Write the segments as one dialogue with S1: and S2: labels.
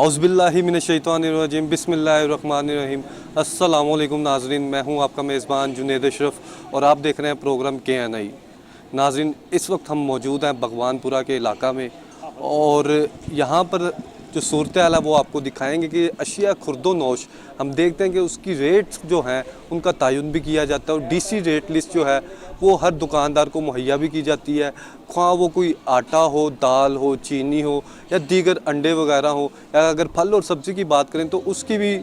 S1: औज़ुबिल्लाहि मिनश्शैतानिर्रजीम बिस्मिल्लाहिर्रहमानिर्रहीम। अस्सलामु अलैकुम नाज़रीन, मैं हूं आपका मेज़बान जुनैद अशरफ और आप देख रहे हैं प्रोग्राम KNI। नाज़रीन, इस वक्त हम मौजूद हैं भगवानपुरा के इलाका में और यहाँ पर जो सूरत हाल है वो आपको दिखाएंगे कि अशिया खुर्दो नोश हम देखते हैं कि उसकी रेट्स जो हैं उनका तयन भी किया जाता है और DC रेट लिस्ट जो है वो हर दुकानदार को मुहैया भी की जाती है। ख्वाह वो कोई आटा हो, दाल हो, चीनी हो या दीगर अंडे वगैरह हो, या अगर फल और सब्ज़ी की बात करें तो उसकी भी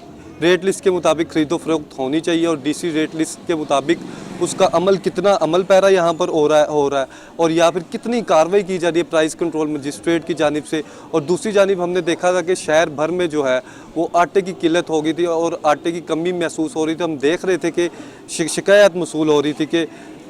S1: रेट लिस्ट के मुताबिक ख़रीदो फरोख्त होनी चाहिए और DC रेट लिस्ट के मुताबिक उसका अमल कितना अमल पैरा यहाँ पर हो रहा है और या फिर कितनी कार्रवाई की जा रही है प्राइस कंट्रोल मजिस्ट्रेट की जानिब से। और दूसरी जानिब हमने देखा था कि शहर भर में जो है वो आटे की किल्लत हो गई थी और आटे की कमी महसूस हो रही थी। हम देख रहे थे कि शिकायत मसूल हो रही थी कि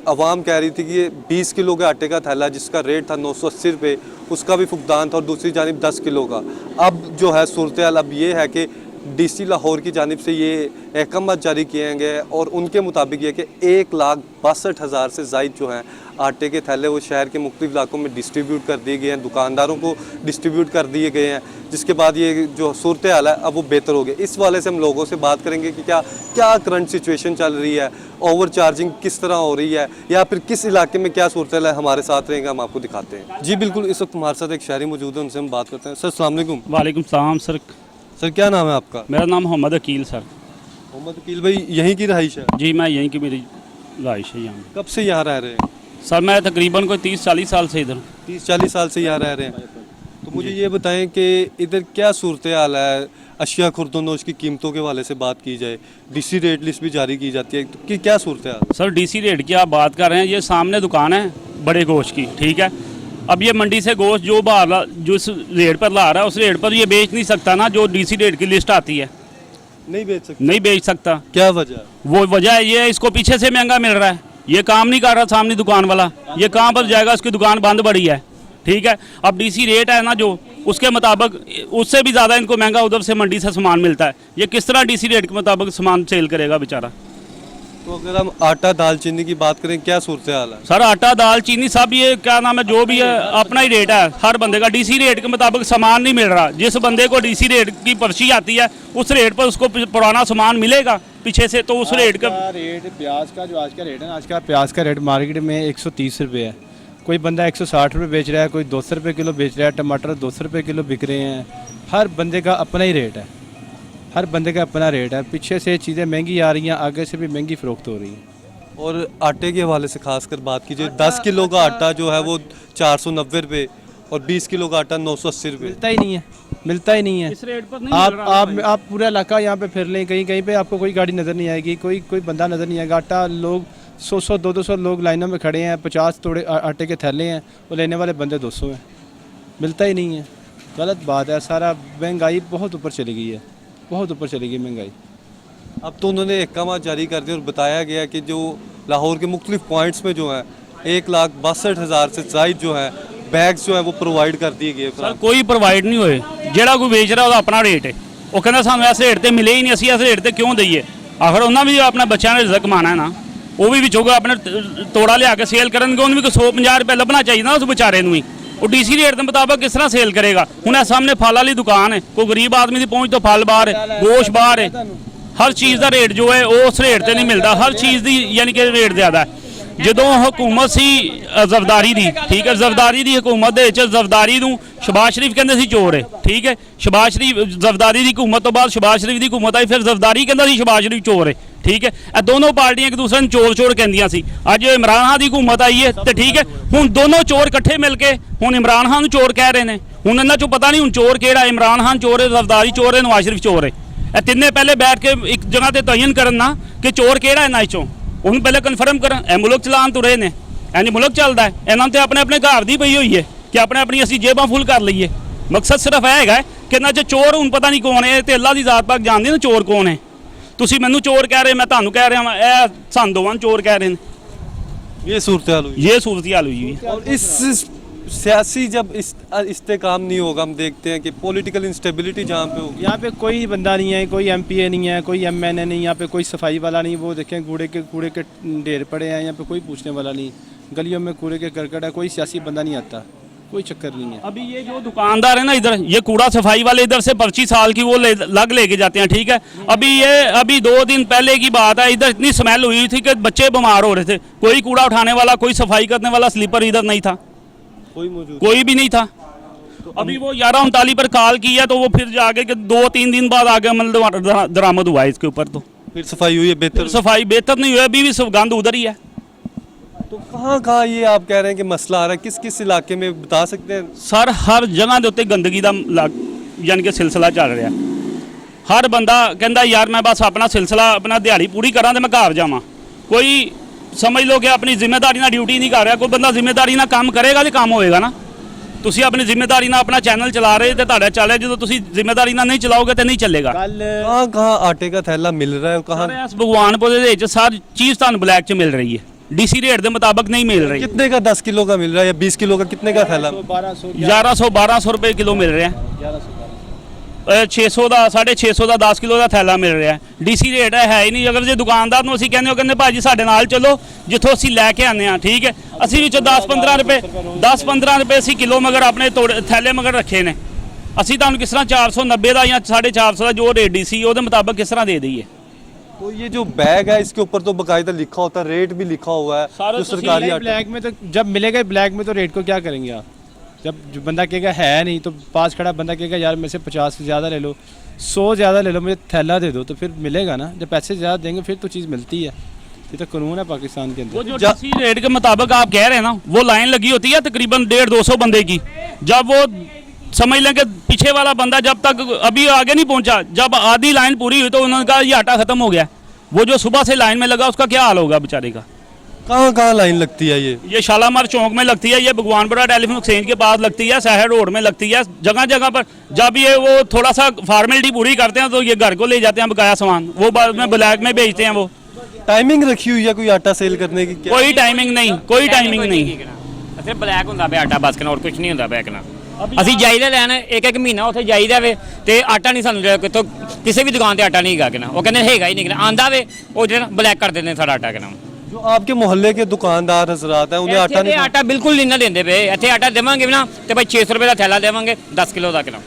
S1: अवाम कह रही थी कि ये 20 किलो के आटे का थैला जिसका रेट था 980 रुपये उसका भी फुकदान था और दूसरी जानिब 10 किलो का। अब जो है सूरत हाल अब ये है कि DC लाहौर की जानिब से ये अहकाम जारी किए गए और उनके मुताबिक ये कि 1,62,000 से ज़ायद जो हैं आटे के थैले वो शहर के मुख्तलिफ इलाकों में डिस्ट्रीब्यूट कर दिए गए हैं, दुकानदारों को डिस्ट्रीब्यूट कर दिए गए हैं, जिसके बाद ये जो सूरत हाल है अब वो बेहतर हो गया। इस वाले से हम लोगों से बात करेंगे कि क्या करंट सिचुएशन चल रही है, ओवर चार्जिंग किस तरह हो रही है या फिर किस इलाके में क्या सूरत हाल है। हमारे साथ रहेंगे, हम आपको दिखाते हैं। जी बिल्कुल, इस वक्त हमारे साथ एक शहरी मौजूद है, उनसे हम बात करते हैं। सर अस्सलाम वालेकुम।
S2: वालेकुम सलाम सर।
S1: सर क्या नाम है आपका?
S2: मेरा नाम मोहम्मद अकील सर।
S1: मोहम्मद अकील भाई, यहीं की रहाइश है?
S2: जी मैं यहीं की मेरी रहाइश है यहाँ।
S1: कब से यहाँ रह रहे हैं?
S2: सर मैं तकरीबन कोई 30-40 साल से इधर
S1: 30-40 साल से यहाँ रह रहे हैं। तो मुझे ये बताएं कि इधर क्या सूरत हाल है अशिया खुर्दोनोश की कीमतों के वाले से बात की जाए, DC रेट लिस्ट भी जारी की जाती है, तो कि क्या सूरत हाल?
S2: सर DC रेट की आप बात कर रहे हैं, ये सामने दुकान है बड़े गोश्त की, ठीक है। अब ये मंडी से गोश्त जो बाहर जिस रेट पर ला रहा है उस रेट पर ये बेच नहीं सकता ना, जो DC रेट की लिस्ट आती है
S1: नहीं बेच सकता। क्या वजह?
S2: वो वजह ये है इसको पीछे से महंगा मिल रहा है, ये काम नहीं कर रहा सामने दुकान वाला, ये कहाँ पर जाएगा, उसकी दुकान बंद पड़ी है, ठीक है। अब DC रेट है ना जो उसके मुताबिक उससे भी ज़्यादा इनको महंगा उधर से मंडी से सामान मिलता है, ये किस तरह DC रेट के मुताबिक सामान सेल करेगा बेचारा।
S1: तो अगर हम आटा दाल चीनी की बात करें क्या सूरत हाल है?
S2: सर आटा दाल चीनी सब ये क्या नाम है जो भी है अपना ही रेट है हर बंदे का, DC रेट के मुताबिक सामान नहीं मिल रहा। जिस बंदे को DC रेट की पर्ची आती है उस रेट पर उसको पुराना सामान मिलेगा पीछे से, तो उस रेट का
S3: रेट प्याज का जो आज का रेट है ना, आज का प्याज का रेट मार्केट में 130 रुपये है। कोई बंदा 160 रुपये बेच रहा है, कोई 200 रुपये किलो बेच रहा है, टमाटर 200 रुपये किलो बिक रहे हैं। हर बंदे का अपना ही रेट है, हर बंदे का अपना रेट है। पीछे से चीज़ें महंगी आ रही हैं, आगे से भी महंगी फ़रोख्त हो रही हैं।
S1: और आटे के हवाले से खासकर बात कीजिए, 10 किलो का आटा जो है वो 490 रुपये और 20 किलो का आटा 980 रुपये।
S3: मिलता ही नहीं है, मिलता ही नहीं है।
S2: इस रेट पर नहीं
S3: आप पूरा इलाका यहाँ पे फिर लें, कहीं कहीं पे आपको कोई गाड़ी नज़र नहीं आएगी, कोई बंदा नज़र नहीं आएगा। आटा लोग 100 200 लोग लाइनों में खड़े हैं, 50 तोड़े आटे के थैले हैं, वो लेने वाले बंदे 200 हैं, मिलता ही नहीं है। गलत बात है, सारा महंगाई बहुत ऊपर चली गई है, बहुत ऊपर चली गई महंगाई।
S1: अब तो उन्होंने अहकाम जारी कर दिए और बताया गया कि जो लाहौर के मुख्तलिफ पॉइंट्स में जो है 1,62,000 से ज़ायद जो है बैग्स जो है वो प्रोवाइड कर दिए गए।
S2: सर कोई प्रोवाइड नहीं होए, जेड़ा कोई बेच रहा ਉਹਦਾ अपना रेट है, वो कहना सानू ऐसे रेट ते मिले ही नहीं, ਅਸੀਂ ऐसे रेट ते क्यों दईए। आखिर ਉਹਨਾਂ भी अपने बच्चों ने रिजक कमाना है ना, वो भी विचोगा अपने तोड़ा लिया के सेल करनगे, ਉਹਨੂੰ भी 150 रुपये ਲੱਭਣਾ चाहिए ना उस बेचारे ਨੂੰ ही। वो DC रेट के मुताबिक किस तरह सेल करेगा। हुण सामने फल वाली दुकान है, कोई गरीब आदमी की पहुँच तो फल बाहर है, गोश्त बाहर है, हर चीज़ का रेट जो है वो उस रेट से नहीं मिलता, हर चीज़ की यानी कि रेट ज़्यादा है। ਜਦੋਂ हुकूमत सी ਜ਼ਰਦਾਰੀ ਦੀ, ठीक है, ਜ਼ਰਦਾਰੀ ਦੀ हुकूमत ਦੇ ਵਿੱਚ ਜ਼ਰਦਾਰੀ ਨੂੰ ਸ਼ਬਾਜ਼ ਸ਼ਰੀਫ ਕਹਿੰਦੇ ਸੀ ਚੋਰ ਹੈ, ठीक है। ਸ਼ਬਾਜ਼ ਸ਼ਰੀਫ ਜ਼ਰਦਾਰੀ ਦੀ हुकूमत तो बाद ਸ਼ਬਾਜ਼ ਸ਼ਰੀਫ ਦੀ हुकूमत आई, फिर ਜ਼ਰਦਾਰੀ ਕਹਿੰਦਾ ਸੀ ਸ਼ਬਾਜ਼ ਸ਼ਰੀਫ ਚੋਰ है, ठीक है। ਇਹ दोनों पार्टियां एक दूसरे ਨੂੰ चोर चोर ਕਹਿੰਦੀਆਂ ਸੀ। ਅੱਜ इमरान खान की हुकूमत आई है तो ठीक है, ਹੁਣ दोनों चोर इकट्ठे मिल के ਹੁਣ इमरान खान ਨੂੰ चोर ਕਹਿ ਰਹੇ ਨੇ। ਹੁਣ ਇਹਨਾਂ ਚੋਂ ਪਤਾ ਨਹੀਂ ਹੁਣ चोर ਕਿਹੜਾ, इमरान खान चोर है, ਜ਼ਰਦਾਰੀ चोर है, नवाज शरीफ चोर है। ਇਹ ਤਿੰਨੇ ਪਹਿਲੇ बैठ के एक जगह ਤੇ तयन करन ना कि चोर ਕਿਹੜਾ ਇਹਨਾਂ ਚੋਂ, ਉਹਨੂੰ ਪਹਿਲੇ ਕਨਫਰਮ ਕਰਨ। ਇਹ ਮੁਲਕ ਚਲਾਉਣ ਤੁਰੇ ਨੇ, ਇੰਜ ਮੁਲਕ ਚੱਲਦਾ ਹੈ। ਇਹਨਾਂ ਤੇ ਆਪਣੇ ਆਪਣੇ ਘਰ ਦੀ ਪਈ ਹੋਈ ਹੈ ਕਿ ਆਪਣੇ ਆਪਣੀ ਅਸੀਂ ਜੇਬਾਂ ਫੁੱਲ ਕਰ ਲਈਏ। ਮਕਸਦ ਸਿਰਫ ਇਹ ਹੈਗਾ ਕਿ ਇਹਨਾਂ 'ਚ ਚੋਰ ਹੁਣ ਪਤਾ ਨਹੀਂ ਕੌਣ ਹੈ, ਤੇ ਅੱਲਾ ਦੀ ਜ਼ਾਤ ਪਾਕ ਜਾਣਦੀ ਨਾ ਚੋਰ ਕੌਣ ਹੈ। ਤੁਸੀਂ ਮੈਨੂੰ चोर कह रहे, मैं ਤੁਹਾਨੂੰ ਕਹਿ ਰਿਹਾ ਹਾਂ, ਇਹ ਸਾਨੂੰ ਦੋਵਾਂ चोर कह रहे हैं।
S1: ये सूरत हाल हुई,
S2: ये सूरत हाल हुई है।
S1: और इस सियासी जब इस्तेकाम नहीं होगा, हम देखते हैं कि पॉलिटिकल इंस्टेबिलिटी जहाँ पे होगी,
S3: यहाँ पे कोई बंदा नहीं है, कोई MPA नहीं है, कोई MNA नहीं, यहाँ पे कोई सफाई वाला नहीं। वो देखें कूड़े के ढेर पड़े हैं, यहाँ पे कोई पूछने वाला नहीं। गलियों में कूड़े के करकट है, कोई सियासी बंदा नहीं आता, कोई चक्कर नहीं है।
S2: अभी ये जो दुकानदार है ना इधर, ये कूड़ा सफाई वाले इधर से पर्ची साल की वो लेके जाते हैं, ठीक है। अभी 2 दिन पहले की बात है, इधर इतनी स्मेल हुई थी कि बच्चे बीमार हो रहे थे। कोई कूड़ा उठाने वाला, कोई सफाई करने वाला स्लीपर इधर नहीं था, कोई भी नहीं था। अभी वो 11:39 पर कॉल किया तो वो फिर जाके 2-3 दिन बाद आगे मतलब दरामद हुआ है इसके ऊपर। तो
S1: फिर सफाई हुई है बेहतर?
S2: सफाई बेहतर नहीं हुई, अभी भी सब गंद उधर ही है।
S1: तो कहाँ ये आप कह रहे हैं कि मसला आ रहा है, किस किस इलाके में बता सकते हैं?
S2: सर हर जगह ਦੇ ਉੱਤੇ ਗੰਦਗੀ ਦਾ ਯਾਨੀ ਕਿ ਸਿਲਸਿਲਾ ਚੱਲ ਰਿਹਾ। ਹਰ ਬੰਦਾ ਕਹਿੰਦਾ ਯਾਰ ਮੈਂ ਬਸ ਆਪਣਾ ਸਿਲਸਿਲਾ ਆਪਣਾ ਦਿਹਾੜੀ ਪੂਰੀ ਕਰਾਂ ਤੇ ਮੈਂ ਘਰ ਜਾਵਾਂ। ਕੋਈ ਸਮਝ ਲਓ ਕਿ ਆਪਣੀ ਜ਼ਿੰਮੇਵਾਰੀ ਨਾਲ ਡਿਊਟੀ ਨਹੀਂ ਕਰ ਰਿਹਾ। ਕੋਈ ਬੰਦਾ ਜ਼ਿੰਮੇਵਾਰੀ ਨਾਲ ਕੰਮ ਕਰੇਗਾ ਤੇ ਕੰਮ ਹੋਏਗਾ ਨਾ। ਤੁਸੀਂ ਆਪਣੀ ਜ਼ਿੰਮੇਵਾਰੀ ਨਾਲ ਆਪਣਾ ਚੈਨਲ ਚਲਾ ਰਹੇ ਤੇ ਤੁਹਾਡਾ ਚੱਲ ਰਿਹਾ, ਜਦੋਂ ਤੁਸੀਂ ਜ਼ਿੰਮੇਵਾਰੀ ਨਾਲ ਨਹੀਂ ਚਲਾਓਗੇ ਤੇ ਨਹੀਂ ਚੱਲੇਗਾ।
S1: कहाँ आटे का थैला मिल रहा है और कहाँ?
S2: ਇਸ ਭਗਵਾਨਪੁਰ ਦੇ ਵਿੱਚ ਸਾਰੀ ਚੀਜ਼ ਤੁਹਾਨੂੰ ਬਲੈਕ 'ਚ ਮਿਲ ਰਹੀ ਹੈ, डीसी रेट के मुताबिक नहीं मिल रही।
S1: कितने का 10 किलो का मिल रहा है या 20 किलो का? कितने का थैला?
S2: 1100-1200 रुपए किलो मिल रहा है। 600 ਦਾ 650 ਦਾ 10 ਕਿਲੋ ਦਾ ਥੈਲਾ ਮਿਲ ਰਿਹਾ। ਡੀਸੀ ਰੇਟ ਹੈ ਹੀ ਨਹੀਂ। ਅਗਰ ਜੇ ਦੁਕਾਨਦਾਰ ਨੂੰ ਅਸੀਂ ਕਹਿੰਦੇ ਉਹ ਕਹਿੰਦੇ ਭਾਜੀ ਸਾਡੇ ਨਾਲ ਚਲੋ ਜਿੱਥੋਂ ਅਸੀਂ ਲੈ ਕੇ ਆਨੇ ਆ, ਠੀਕ ਹੈ। ਅਸੀਂ ਵਿੱਚੋਂ 10-15 ਰੁਪਏ ਅਸੀਂ ਕਿਲੋ ਮਗਰ ਆਪਣੇ ਥੈਲੇ ਮਗਰ ਰੱਖੇ ਨੇ। ਅਸੀਂ ਤੁਹਾਨੂੰ ਕਿਸ ਤਰ੍ਹਾਂ 490 ਦਾ ਜਾਂ 450 ਦਾ ਜੋ ਰੇਟ ਡੀਸੀ ਉਹਦੇ ਮੁਤਾਬਕ ਕਿਸ ਤਰ੍ਹਾਂ ਦੇ ਦਈਏ?
S1: तो ये जो बैग है इसके ऊपर तो बकायदा लिखा होता है, रेट भी लिखा हुआ है
S2: सारा
S1: जो
S2: तो
S1: सरकारी आटा।
S3: ब्लैक में तो जब मिलेगा ब्लैक में तो रेट को क्या करेंगे आप? जब जो बंदा कहेगा है नहीं तो पास खड़ा बंदा कहेगा यार मेरे से 50 से ज़्यादा ले लो, 100 ज़्यादा ले लो, मुझे थैला दे दो, तो फिर मिलेगा ना। जब पैसे ज़्यादा देंगे फिर तो चीज़ मिलती है। ये तो कानून है पाकिस्तान के
S2: वो
S3: अंदर।
S2: जो डीसी रेट के मुताबिक आप कह रहे हैं ना, वो लाइन लगी होती है तकरीबन 150-200 बंदे की। जब वो समझ लें कि पीछे वाला बंदा जब तक अभी आगे नहीं पहुंचा, जब आधी लाइन पूरी हुई तो उन्होंने कहा ये आटा खत्म हो गया। वो जो सुबह से लाइन में लगा उसका क्या हाल होगा बेचारे का?
S1: कहाँ लाइन लगती है
S2: ये शालामार चौक में लगती है, ये भगवानपुरा टेलीफोन एक्सचेंज के पास लगती है, शहर रोड में लगती है, जगह जगह पर। जब ये वो थोड़ा सा फॉर्मेलिटी पूरी करते हैं तो ये घर को ले जाते हैं बकाया सामान, वो बाद में ब्लैक में बेचते हैं। वो
S1: टाइमिंग रखी हुई है कोई आटा सेल करने की?
S2: कोई टाइमिंग नहीं, कोई टाइमिंग नहीं।
S4: ਸਿਰਫ ਬਲੈਕ ਹੁੰਦਾ ਪਿਆ ਆਟਾ ਬਸ, ਹੋਰ ਕੁਝ ਨਹੀਂ ਹੁੰਦਾ ਪਿਆ ਕਿਨਾ। ਅਸੀਂ ਜਾਈਦਾ ਲੈਣ ਇੱਕ ਮਹੀਨਾ ਉੱਥੇ ਜਾਈਦਾ ਵੇ ਤੇ ਆਟਾ ਨਹੀਂ ਸਾਨੂੰ ਕਿਤੋਂ ਕਿਸੇ ਵੀ ਦੁਕਾਨ ਤੇ ਆਟਾ ਨਹੀਂ ਹੈਗਾ ਕਿਨਾ। ਉਹ ਕਹਿੰਦੇ ਹੈਗਾ ਹੀ ਨਹੀਂ ਕਿਨਾ, ਆਂਦਾ ਵੇ ਉਹ ਜਿਹੜਾ ਬਲੈਕ ਕਰ ਦਿੰਦੇ ਸਾਡਾ ਆਟਾ ਕਿਨਾ।
S1: जो आपके मोहल्ले के दुकानदार हजरात हैं उन्हें आटा नहीं?
S4: ਆਟਾ ਬਿਲਕੁਲ ਨਹੀਂ ਨਾ ਦਿੰਦੇ ਪਏ। ਇੱਥੇ ਆਟਾ ਦੇਵਾਂਗੇ ਵੀ ਨਾ ਤੇ ਭਾਈ 600 ਰੁਪਏ ਦਾ ਥੈਲਾ ਦੇਵਾਂਗੇ 10 ਕਿਲੋ ਦਾ ਕਿਨਾ।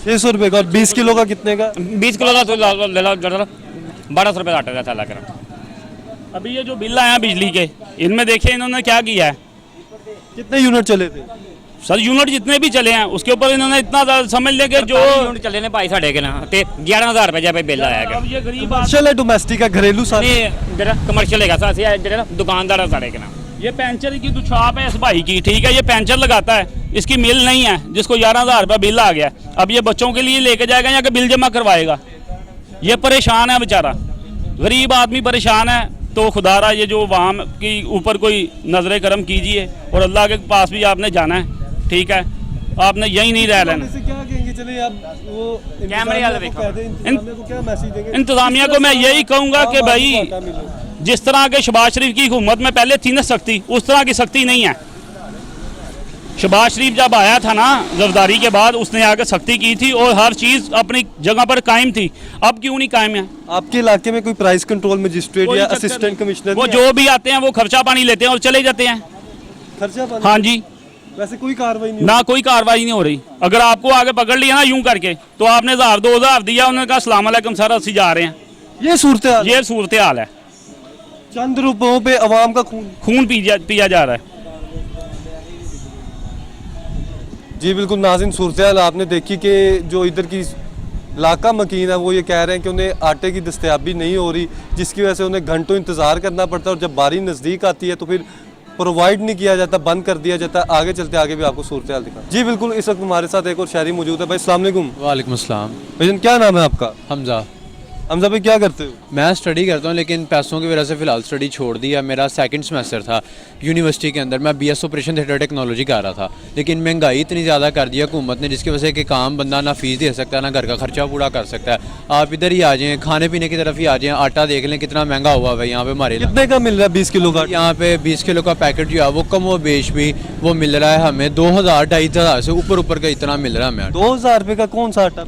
S1: 600 रुपए का? और 20 किलो का कितने का?
S4: 20 किलो ਦਾ ਲੈ ਲਓ 1200 रुपए ਦਾ आटा का थैला किना।
S2: अभी ये जो बिल आया बिजली के, इनमें देखिए इन्होंने क्या किया है।
S1: कितने यूनिट चले थे?
S2: सर यूनिट जितने भी चले हैं उसके ऊपर इन्होंने इतना समझ लें कि जो
S4: यूनिट ਚੱਲੇ ਨੇ ਭਾਈ ਸਾਡੇ ਕਿਨਾ ਤੇ 11000 ਰੁਪਏ ਜਿਹਾ ਬਿੱਲ ਆਇਆ ਹੈਗਾ।
S2: अब ये गरीब
S1: कमर्शियल है डोमेस्टिक है घरेलू साथ?
S4: ਨਹੀਂ ਜਿਹੜਾ ਕਮਰਸ਼ੀਅਲ ਹੈਗਾ ਅਸੀਂ ਜਿਹੜੇ ਨਾ ਦੁਕਾਨਦਾਰ ਆ ਸਾਡੇ ਕਿਨਾ।
S2: ये पेंचर की तो शॉप है इस भाई की, ठीक है। ये पेंचर लगाता है, इसकी मिल नहीं है, जिसको 11,000 रुपये बिल आ गया। अब ये बच्चों के लिए लेके जाएगा या कि बिल जमा करवाएगा? ये परेशान है बेचारा, गरीब आदमी परेशान है। तो खुदारा ये जो वाम की ऊपर कोई नजर करम कीजिए और अल्लाह के पास भी आपने जाना है, ठीक है। आपने यही नहीं रह लेना।
S1: क्या कहेंगे? चलिए आप वो
S4: कैमरे वाले देखो।
S1: इंतजामिया को क्या मैसेज देंगे?
S2: इंतजामिया को मैं यही कहूँगा कि भाई जिस तरह के शहबाज शरीफ की हुकूमत में पहले थी ना सख्ती, उस तरह की सख्ती नहीं है। शहबाज शरीफ जब आया था ना ज़रदारी के बाद, उसने आकर सख्ती की थी और हर चीज़ अपनी जगह पर कायम थी। अब क्यों नहीं कायम है?
S1: आपके इलाके में कोई प्राइस कंट्रोल मजिस्ट्रेट
S2: कोई
S1: या
S2: चक्कर
S1: असिस्टेंट
S2: नहीं।
S1: कमिश्नर?
S2: वो जो भी आते हैं वो खर्चा पानी लेते हैं और चले जाते हैं।
S1: खर्चा पानी?
S2: हाँ जी,
S1: वैसे कोई कार्रवाई नहीं?
S2: ना कोई कार्रवाई नहीं हो रही। अगर आपको आगे पकड़ लिया ना यूं करके तो आपने 1000-2000 दिया, उन्होंने कहा अस्सलाम वालेकुम सर अस्सी जा रहे हैं।
S1: ये सूरत हाल?
S2: ये सूरत हाल है।
S1: चंद रुपयों पे अवाम का खून
S2: पिया जा रहा है।
S1: जी बिल्कुल नाज़रीन, सूरत हाल आपने देखी कि जो इधर की इलाका मकीन है वो ये कह रहे हैं कि उन्हें आटे की दस्तयाबी नहीं हो रही, जिसकी वजह से उन्हें घंटों इंतज़ार करना पड़ता है और जब बारी नज़दीक आती है तो फिर प्रोवाइड नहीं किया जाता, बंद कर दिया जाता है। आगे चलते आगे भी आपको सूरत हाल दिखा। जी बिल्कुल, इस वक्त हमारे साथ एक और शहरी मौजूद है। भाई अस्सलाम वालेकुम।
S5: वालेकुम अस्सलाम।
S1: भाईजान क्या नाम है आपका?
S5: हमज़ा।
S1: हमजा भाई क्या करते हो?
S5: मैं स्टडी करता हूँ लेकिन पैसों की वजह से फ़िलहाल स्टडी छोड़ दिया। मेरा सेकंड सेमेस्टर था यूनिवर्सिटी के अंदर, मैं BS ऑपरेशन थिएटर टेक्नोलॉजी कर रहा था, लेकिन महंगाई इतनी ज़्यादा कर दिया हुकूमत ने जिसकी वजह से कि काम बंदा ना फ़ीस दे सकता है ना घर का खर्चा पूरा कर सकता है। आप इधर ही आ जाएँ, खाने पीने की तरफ ही आ जाएँ। आटा देख लें कितना महंगा हुआ है यहाँ पे हमारे।
S1: कितने का मिल रहा है 20 किलो का?
S5: यहाँ पे 20 किलो का पैकेट जो है वो कम व बेश भी वो मिल रहा है हमें 2000-2500 से ऊपर का इतना मिल रहा है हमें।
S1: 2000 रुपये का कौन सा आटा?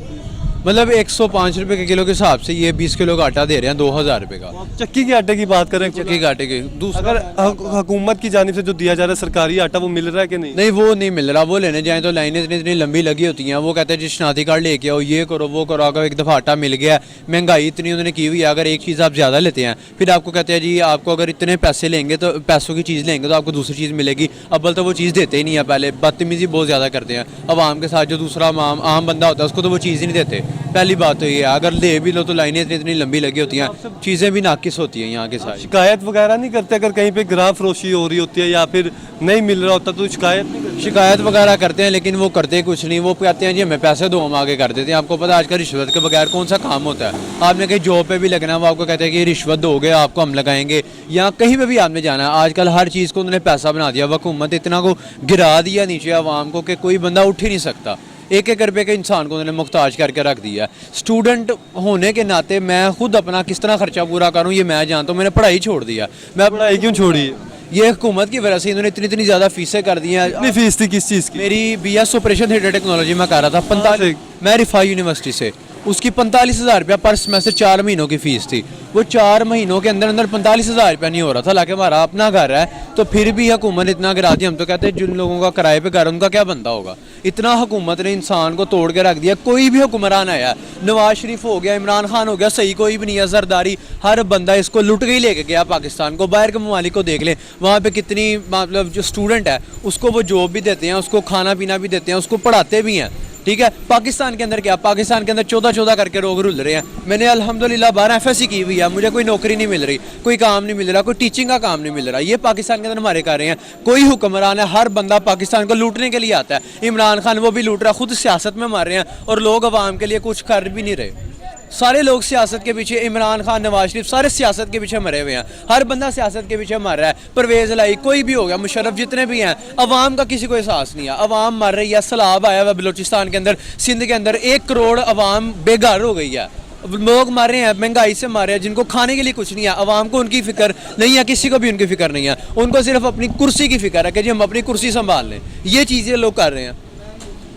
S5: मतलब 105 रुपए के किलो के हिसाब से ये 20 किलो का आटा दे रहे हैं 2000 रुपए का।
S1: चक्की के आटे की बात करें,
S5: चक्की के आटे के दूसरा
S1: अगर हुकूमत की जानिब से जो दिया जा रहा है सरकारी आटा, वो मिल रहा है कि नहीं?
S5: नहीं, वो नहीं मिल रहा। वो लेने जाएं तो लाइनें इतनी इतनी लंबी लगी होती हैं। वो कहते हैं जी शनाख्ती कार्ड लेके आओ, ये करो वो करो। अगर एक दफ़ा आटा मिल गया, महंगाई इतनी उन्होंने की हुई है, अगर एक चीज़ आप ज़्यादा लेते हैं फिर आपको कहते हैं जी आपको अगर इतने पैसे लेंगे तो पैसों की चीज़ लेंगे तो आपको दूसरी चीज़ मिलेगी। अव्वल तो वो चीज़ देते ही नहीं है, पहले बदतमीज़ी बहुत ज़्यादा करते हैं अवाम के साथ। जो दूसरा आम बंदा होता है उसको तो वो चीज़ ही नहीं देते। पहली बात तो ये है, अगर ले भी लो तो लाइनें इतनी इतनी लंबी लगी होती हैं, चीज़ें भी नाकिस होती हैं यहाँ के साथ।
S1: शिकायत वगैरह नहीं करते अगर कहीं पे ग्राफ फरोशी हो रही होती है या फिर नहीं मिल रहा होता तो शिकायत नहीं करते?
S5: शिकायत वगैरह करते हैं लेकिन वो करते कुछ नहीं। वो कहते हैं जी हमें पैसे दो, हम आगे कर देते हैं। आपको पता है आजकल रिश्वत के बगैर कौन सा काम होता है। आपने कहीं जॉब पे भी लगना है, वो आपको कहते हैं कि रिश्वत दोगे आपको हम लगाएंगे, या कहीं पे भी आपने जाना है। आजकल हर चीज़ को उन्होंने पैसा बना दिया। हुकूमत इतना को गिरा दिया नीचे आवाम को कि कोई बंदा उठ ही नहीं सकता। एक एक रुपये के इंसान को उन्होंने मुख्ताज करके रख दिया। स्टूडेंट होने के नाते मैं खुद अपना किस तरह खर्चा पूरा करूँ ये मैं जानता हूँ। मैंने पढ़ाई छोड़ दिया। मैं
S1: पढ़ाई क्यों छोड़ी है?
S5: ये हुकूमत की वजह से इन्होंने इतनी इतनी ज़्यादा फीसें कर दी हैं।
S1: कितनी फीस थी किस चीज़ की?
S5: मेरी BS ऑपरेशन थिएटर टेक्नोलॉजी में कर रहा था 45। मैं रिफा यूनिवर्सिटी से, उसकी 45,000 रुपया पर सेमेस्टर 4 महीनों की फ़ीस थी। वो 4 महीनों के अंदर अंदर 45,000 रुपया नहीं हो रहा था। हालांकि हमारा अपना घर है तो फिर भी हुकूमत ने इतना गिरा दिया। हम तो कहते हैं जिन लोगों का किराए पे घर उनका क्या बनता होगा। इतना हुकूमत ने इंसान को तोड़ के रख दिया। कोई भी हुक्मरान आया, नवाज शरीफ हो गया, इमरान खान हो गया, सही कोई भी नहीं है। जरदारी हर बंदा इसको लुट के ही लेके गया पाकिस्तान को। बाहर के ममालिक को देख लें, वहाँ पे कितनी मतलब जो स्टूडेंट है उसको वो जॉब भी देते हैं, उसको खाना पीना भी देते हैं, उसको पढ़ाते भी हैं। ठीक है, पाकिस्तान के अंदर क्या, पाकिस्तान के अंदर 14-14 करके लोग रुल रहे हैं। मैंने अल्हम्दुलिल्लाह 12 FSC की हुई है, मुझे कोई नौकरी नहीं मिल रही, कोई काम नहीं मिल रहा, कोई टीचिंग का काम नहीं मिल रहा। ये पाकिस्तान के अंदर हमारे कर रहे हैं। कोई हुक्मरान है, हर बंदा पाकिस्तान को लूटने के लिए आता है। इमरान खान वो भी लूट रहा है, खुद सियासत में मार रहे हैं और लोग अवाम के लिए कुछ कर भी नहीं रहे। सारे लोग सियासत के पीछे, इमरान खान, नवाज शरीफ, सारे सियासत के पीछे मरे हुए हैं। हर बंदा सियासत के पीछे मर रहा है। परवेज लाई कोई भी हो गया, मुशर्रफ, जितने भी हैं, अवाम का किसी को एहसास नहीं है। अवाम मर रही है। सैलाब आया हुआ बलूचिस्तान के अंदर, सिंध के अंदर 1 करोड़ अवाम बेघर हो गई है। लोग मर रहे हैं, महंगाई से मर रहे हैं, जिनको खाने के लिए कुछ नहीं है। अवाम को उनकी फिक्र नहीं है, किसी को भी उनकी फिक्र नहीं है। उनको सिर्फ अपनी कुर्सी की फिक्र है कि जी हम अपनी कुर्सी संभाल लें। ये चीज़ें लोग कर रहे हैं।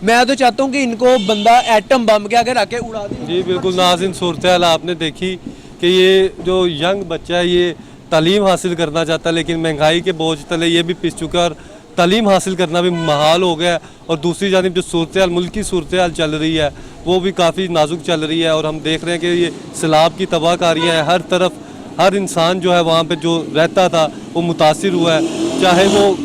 S5: मैं तो चाहता हूँ कि इनको बंदा एटम बम के आगे रख के उड़ा दे।
S1: जी बिल्कुल नाज़रीन, सूरत हाल आपने देखी कि ये जो यंग बच्चा है ये तालीम हासिल करना चाहता है लेकिन महंगाई के बोझ तले ये भी पिस चुका है और तालीम हासिल करना भी महाल हो गया है। और दूसरी जानिब जो सूरत हाल, मुल्क की सूरत हाल चल रही है वो भी काफ़ी नाजुक चल रही है। और हम देख रहे हैं कि ये सैलाब की तबाहकारियाँ हैं हर तरफ। हर इंसान जो है वहाँ पर जो रहता था वो मुतासिर हुआ है, चाहे वो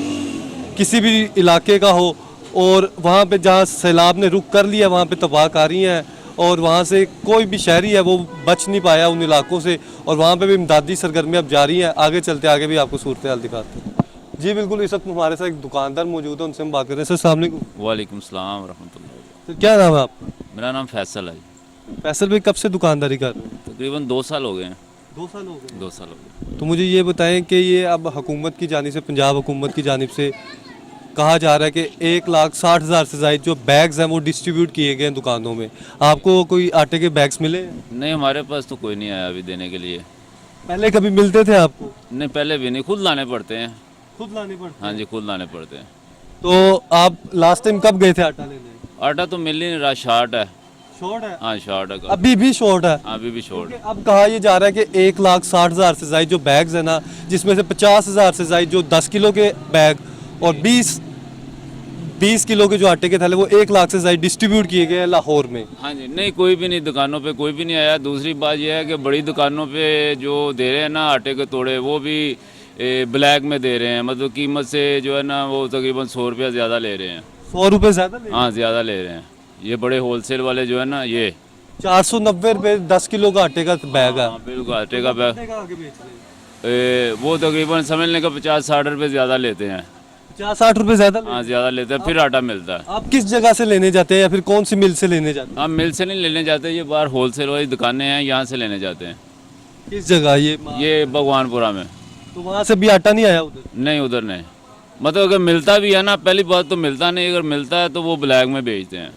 S1: किसी भी इलाके का हो। और वहाँ पे जहाँ सैलाब ने रुख कर लिया वहाँ पे तबाहकारी हैं और वहाँ से कोई भी शहरी है वो बच नहीं पाया उन इलाकों से। और वहाँ पे भी इमदादी सरगर्मियाँ अब जारी हैं। आगे चलते आगे भी आपको सूरत हाल दिखाते हैं। जी बिल्कुल, इस वक्त हमारे साथ एक दुकानदार मौजूद है, उनसे हम बात कर रहे हैं। सर अस्सलाम वालेकुम।
S6: वालेकुम सलाम रहमतुल्लाह।
S1: सर क्या नाम है आपका?
S6: मेरा नाम फैसल है।
S1: फैसल भाई, कब से दुकानदारी कर रहे हैं?
S6: तकरीबन 2 साल हो गए हैं।
S1: 2 साल हो गए।
S6: 2 साल हो गए।
S1: तो मुझे ये बताएं कि ये अब हुकूमत की जानिब से, पंजाब हुकूमत की जानिब से कहा जा रहा है कि 1,60,000 से ज़ायद जो बैग्स हैं वो डिस्ट्रीब्यूट किए गए हैं दुकानों में। आपको कोई आटे के बैग्स मिले?
S6: नहीं, हमारे पास तो कोई नहीं आया अभी देने के लिए।
S1: पहले कभी मिलते थे आपको?
S6: नहीं, पहले भी नहीं, खुद लाने पड़ते हैं।
S1: खुद लाने पड़ते?
S6: हाँ जी, खुद लाने पड़ते हैं।
S1: तो आप लास्ट टाइम कब गए थे आटा लेने?
S6: आटा तो मिल ही नहीं रहा, शॉर्ट है।
S1: शॉर्ट है?
S6: हाँ, शॉर्ट है।
S1: अभी भी शॉर्ट है?
S6: अभी भी शॉर्ट है।
S1: अब कहा यह जा रहा है कि 1,60,000 से ज़ायद जो बैग्स है ना, जिसमें से 50,000 से ज़ायद जो 10 किलो के बैग और 20 किलो के जो आटे के थैले वो 1 लाख से ज़ायद डिस्ट्रीब्यूट किए गए हैं लाहौर में।
S6: हाँ जी, नहीं कोई भी नहीं, दुकानों पे कोई भी नहीं आया। दूसरी बात यह है कि बड़ी दुकानों पे जो दे रहे हैं ना आटे के तोड़े, वो भी ब्लैक में दे रहे हैं। मतलब कीमत से जो है ना वो तकरीबन 100 रुपया ज़्यादा ले रहे हैं।
S1: 100 रुपये ज़्यादा ले?
S6: हाँ, ज़्यादा ले रहे हैं। ये बड़े होलसेल वाले जो है ना, ये
S1: 490 रुपये 10 किलो का आटे का बैग है।
S6: हाँ, बिल्कुल आटे का बैग। वो तकरीबन समझ लें कि 50-60 रुपये ज़्यादा लेते हैं।
S1: 50-60 रुपये ज़्यादा?
S6: हाँ, ज़्यादा लेते हैं, फिर आटा मिलता है।
S1: आप किस जगह से लेने जाते हैं या फिर कौन सी मिल से लेने जाते हैं?
S6: हम मिल से नहीं लेने जाते, ये बाहर होलसेल वाली दुकानें हैं, यहाँ से लेने जाते हैं।
S1: किस जगह
S6: ये भगवानपुरा में।
S1: तो वहाँ से भी आटा नहीं आया उधर?
S6: नहीं, उधर नहीं। मतलब अगर मिलता भी है ना, पहली बात तो मिलता नहीं, अगर मिलता है तो वो ब्लैक में बेचते हैं।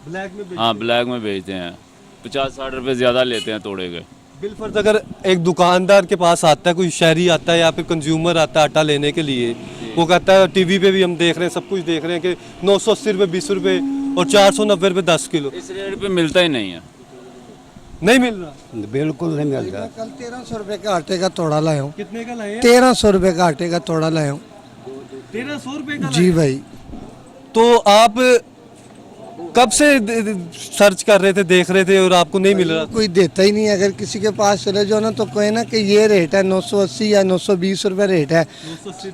S1: ब्लैक में?
S6: हाँ, ब्लैक में बेचते हैं। 50-60 रुपये ज़्यादा लेते हैं तोड़े के।
S1: बिलफर्ज अगर एक दुकानदार के पास आता है, कोई शहरी आता है या फिर कंज्यूमर आता है आटा लेने के लिए, वो कहता है, टीवी पे भी हम देख रहे हैं, सब कुछ देख रहे हैं कि 980 रुपये 20 रुपये और 490 रुपये 10 किलो।
S6: इस रेट पे मिलता ही नहीं है।
S1: नहीं मिल रहा।
S7: बिल्कुल नहीं मिलता।
S8: कल 1300 रुपए का आटे का तोड़ा लाया हूँ।
S1: कितने का लाए?
S8: 1300 रुपए का आटे का तोड़ा लाया हूँ।
S1: 1300 रुपये का?
S8: जी भाई।
S1: तो आप कब से सर्च कर रहे थे, देख रहे थे और आपको नहीं मिल रहा?
S8: कोई देता ही नहीं है। अगर किसी के पास चले जाओ ना तो कहे ना कि ये रेट है 980 या 920 रुपए रेट है,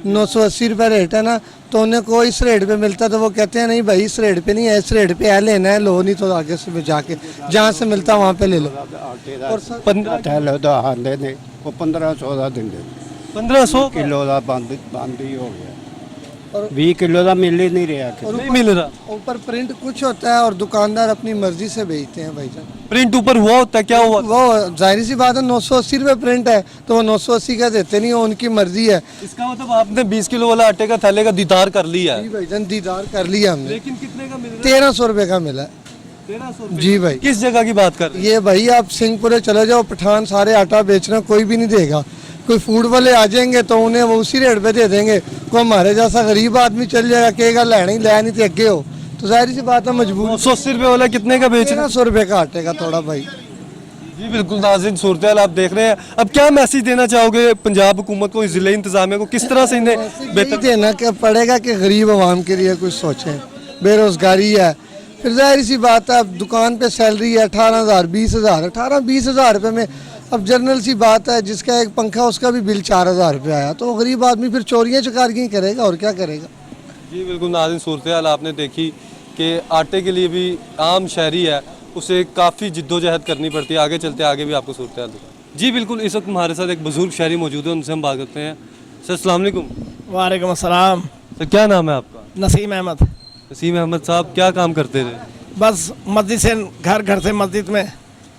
S8: 980 रुपए रेट है ना, तो उन्हें को इस रेट पे मिलता तो वो कहते हैं नहीं भाई इस रेट पे नहीं है, इस रेट पे है, लेना है लो, नहीं तो आगे से जाके जहाँ से मिलता वहाँ पे ले लो।
S7: और 1500 ਦਾ ਆਂਦੇ ਨੇ ਉਹ 1500 ਦਾ ਦਿੰਦੇ
S1: 1500
S7: ਕਿਲੋ ਦਾ ਬੰਦ ਹੀ ਹੋ ਗਿਆ। और 20 किलो का मिल ही नहीं रहा।
S8: और
S1: नहीं मिल रहा।
S8: ऊपर प्रिंट कुछ होता है और दुकानदार अपनी मर्जी से बेचते हैं भाई साहब।
S1: प्रिंट ऊपर हुआ होता है, क्या हुआ?
S8: वो जाहिर सी बात है 980 रुपए प्रिंट है तो वो 980 का देते नहीं, वो उनकी मर्जी है।
S1: इसका मतलब आपने 20 किलो वाला आटे का थैले का दीदार कर लिया है।
S8: जी भाईजान दीदार कर लिया हमने।
S1: लेकिन कितने का मिल रहा
S8: 1300 रुपए का मिला है।
S1: 1300?
S8: जी भाई।
S1: किस जगह की बात कर रहे हैं?
S8: ये भाई आप सिंहपुरे चले जाओ, पठान सारे आटा बेचना कोई भी नहीं देगा। कोई फूड वाले आ जाएंगे तो उन्हें वो उसी रेट पे दे देंगे। कोई हमारे जैसा गरीब आदमी चल जाएगा, कहेगा लेना ही ले नहीं तो अगे हो, तो जाहिर सी बात है मजबूर।
S1: 980 रुपये वाला कितने का बेच रहे हैं?
S8: 1300 रुपए का आटे का थोड़ा भाई।
S1: जी बिल्कुल नाज़रीन, सूरत हाल आप देख रहे हैं। अब क्या मैसेज देना चाहोगे पंजाब हुकूमत को, ज़िले इंतजामिया को, किस तरह से इन्हें
S8: यही
S1: बेहतर?
S8: देना क्या पड़ेगा कि गरीब आवाम के लिए कुछ सोचें। बेरोजगारी है, फिर जाहिर सी बात है अब दुकान पे सैलरी है 18,000 20,000, 18-20,000 रुपये में अब जनरल सी बात है जिसका एक पंखा उसका भी बिल 4,000 रुपये आया, तो गरीब आदमी फिर चोरियाँ चकारियाँ करेगा और क्या करेगा।
S1: जी बिल्कुल नाज़रीन, सूरत हाल आपने देखी कि आटे के लिए भी आम शहरी है उसे काफ़ी जिद्दोजहद करनी पड़ती है। आगे चलते आगे भी आपको सूरत हाल दिखाएं। जी बिल्कुल, इस वक्त हमारे साथ एक बुजुर्ग शहरी मौजूद है, उनसे हम बात करते हैं। सर अस्सलाम वालेकुम।
S9: वालेकुम अस्सलाम।
S1: सर क्या नाम है आपका?
S9: नसीम अहमद।
S1: नसीम अहमद साहब, क्या काम करते थे?
S9: बस मस्जिद से घर से मस्जिद में,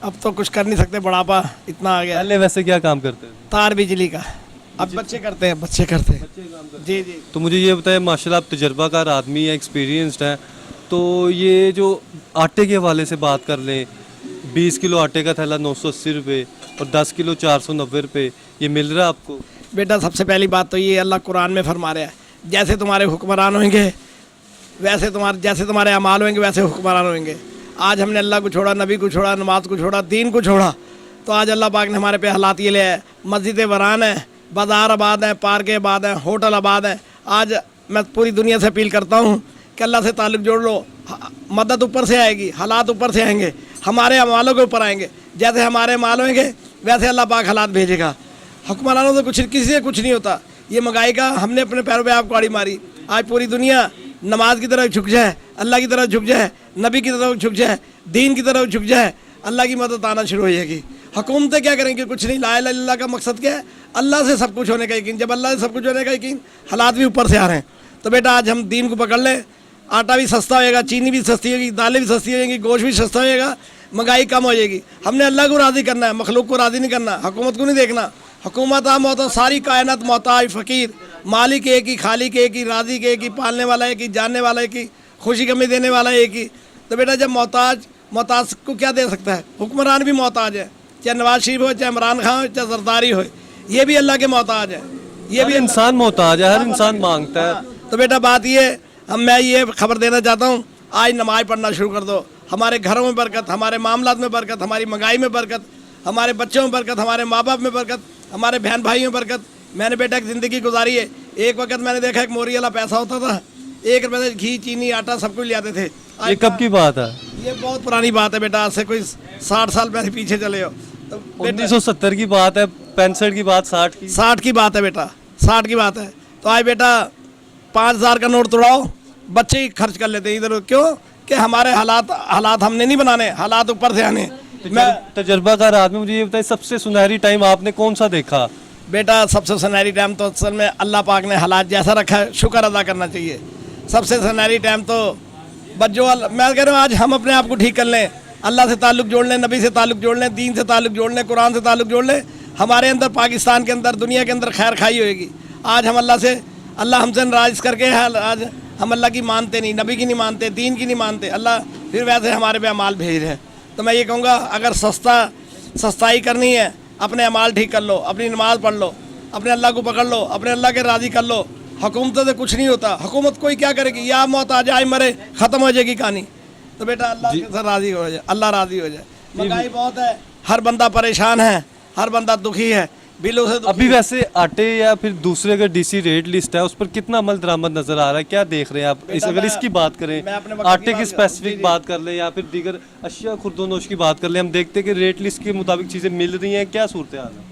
S9: अब तो कुछ कर नहीं सकते, बुढ़ापा इतना आ गया।
S1: पहले वैसे क्या काम करते थे?
S9: तार बिजली का। अब बच्चे करते हैं, बच्चे करते हैं। जी जी।
S1: तो मुझे ये बताएं, माशाल्लाह आप तजर्बाकार आदमी है, एक्सपीरियंस्ड हैं, तो ये जो आटे के हवाले से बात कर लें, 20 किलो आटे का थैला 980 रुपये और 10 किलो 490 रुपये, ये मिल रहा है आपको?
S9: बेटा सबसे पहली बात तो ये अल्लाह कुरान में फरमा रहा है, जैसे तुम्हारे हुक्मरान होंगे वैसे जैसे तुम्हारे अमाल होंगे वैसे हुक्मरान होंगे। आज हमने अल्लाह को छोड़ा, नबी को छोड़ा, नमाज को छोड़ा, दीन को छोड़ा, तो आज अल्लाह पाक ने हमारे पे हालात ये ले आए। मस्जिदें वरान हैं, बाज़ार आबाद हैं, पार्कें आबाद हैं, होटल आबाद हैं। आज मैं पूरी दुनिया से अपील करता हूँ कि अल्लाह से ताल्लुक़ जोड़ लो, मदद ऊपर से आएगी, हालात ऊपर से आएंगे, हमारे अमालों के ऊपर आएंगे। जैसे हमारे अमाल होंगे वैसे अल्लाह पाक हालात भेजेगा। हुक्मरानों से कुछ, किसी से कुछ नहीं होता। ये महंगाई का हमने अपने पैरों पे आप गाड़ी मारी। आज पूरी दुनिया नमाज की तरफ झुक जाए, अल्लाह की तरफ झुक जाए, नबी की तरफ झुक जाए, दीन की तरफ झुक जाए, अल्लाह की मदद आना शुरू हो जाएगी। हुकूमतें क्या करेंगी? कुछ नहीं। ला इलाहा इल्लल्लाह का मकसद क्या है? अल्लाह से सब कुछ होने का यकीन। जब अल्लाह से सब कुछ होने का यकीन, हालात भी ऊपर से आ रहे हैं। तो बेटा आज हम दीन को पकड़ लें, आटा भी सस्ता होएगा, चीनी भी सस्ती होगी, दालें भी सस्ती हो जाएंगी, गोश्त भी सस्ता होएगा, महंगाई कम हो जाएगी। हमने अल्लाह को राज़ी करना है, मखलूक को राज़ी नहीं करना, हुकूमत को नहीं देखना। हुकूमत आम होता, सारी कायनात मोहताज फ़कीर, मालिक एक ही, खालिक एक ही, राज़ी एक ही, पालने वाला एक ही, जानने वाला एक ही, खुशी गमी देने वाला एक ही। तो बेटा जब मोहताज को क्या दे सकता है? हुक्मरान भी मोहताज है, चाहे नवाज शरीफ हो, चाहे इमरान खान हो, चाहे जरदारी हो, ये भी अल्लाह के मोहताज है। ये भी
S1: इंसान मोहताज है, हर इंसान मांगता है।
S9: तो बेटा बात ये, मैं ये खबर देना चाहता हूँ, आज नमाज पढ़ना शुरू कर दो। हमारे घरों में बरकत, हमारे मामलात में बरकत, हमारी महंगाई में बरकत, हमारे बच्चों में बरकत, हमारे माँ बाप में बरकत, हमारे बहन भाइयों में बरकत। मैंने बेटा की ज़िंदगी गुजारी है। एक वक्त मैंने देखा एक मोरी वाला पैसा होता था, 1 रुपये से घी चीनी आटा सब कुछ ले आते थे।
S1: ये कब की बात है?
S9: ये बहुत पुरानी बात है बेटा, आज से कोई 60 साल पहले पीछे चले हो। तो
S1: 1970 की बात है, 65 की बात,
S9: 60 की बात है बेटा, 60 की बात है। तो आज बेटा 5,000 का नोट तोड़ाओ, बच्चे ही खर्च कर लेते हैं इधर। क्यों? कि हमारे हालात हमने नहीं बनाने, हालात ऊपर से आने। मैं
S1: तजर्बाकार आदमी, मुझे ये बताइए सबसे सुनहरी टाइम आपने कौन सा देखा?
S9: बेटा सबसे सुनहरी टाइम तो असल में अल्लाह पाक ने हालात जैसा रखा है, शुक्र अदा करना चाहिए। सबसे सुनहरी टाइम तो बस मैं कह रहा हूँ आज हम अपने आप को ठीक कर लें, अल्लाह से ताल्लुक़ जोड़ लें, नबी से ताल्लुक़ जोड़ लें, दीन से ताल्लुक़ जोड़ लें, कुरान से ताल्लुक़ जोड़ लें। हमारे अंदर, पाकिस्तान के अंदर, दुनिया के अंदर खैर खाई होएगी। आज हम अल्लाह हमसे नाराज़ करके आज हम अल्लाह की मानते नहीं, नबी की नहीं मानते, दीन की नहीं मानते, अल्लाह फिर वैसे हमारे पे अमाल भेज रहे हैं। तो मैं ये कहूँगा अगर सस्ताई करनी है, अपने अमाल ठीक कर लो, अपनी नमाज़ पढ़ लो, अपने अल्लाह को पकड़ लो, अपने अल्लाह के राज़ी कर लो। हुकूमतों से कुछ नहीं होता। हुकूमत कोई क्या करेगी? या मौत आ जाए मरे, ख़त्म हो जाएगी कहानी। तो बेटा अल्लाह के साथ राजी हो जाए, अल्लाह राजी हो जाए। महंगाई बहुत है, हर बंदा परेशान है, हर बंदा दुखी है, बिलों से दुखी
S1: अभी
S9: है।
S1: वैसे आटे या फिर दूसरे अगर डीसी रेट लिस्ट है उस पर कितना अमल दरामद नजर आ रहा है, क्या देख रहे हैं आप? इस अगर इसकी बात करें,
S9: मैं अपने वक्त
S1: आटे
S9: की
S1: की
S9: बात-
S1: स्पेसिफिक
S9: जी,
S1: बात कर ले या फिर दीगर अशिया खुर्दोनोश की बात कर ले, हम देखते हैं कि रेट लिस्ट के मुताबिक चीज़ें मिल रही हैं, क्या सूरत हाल है?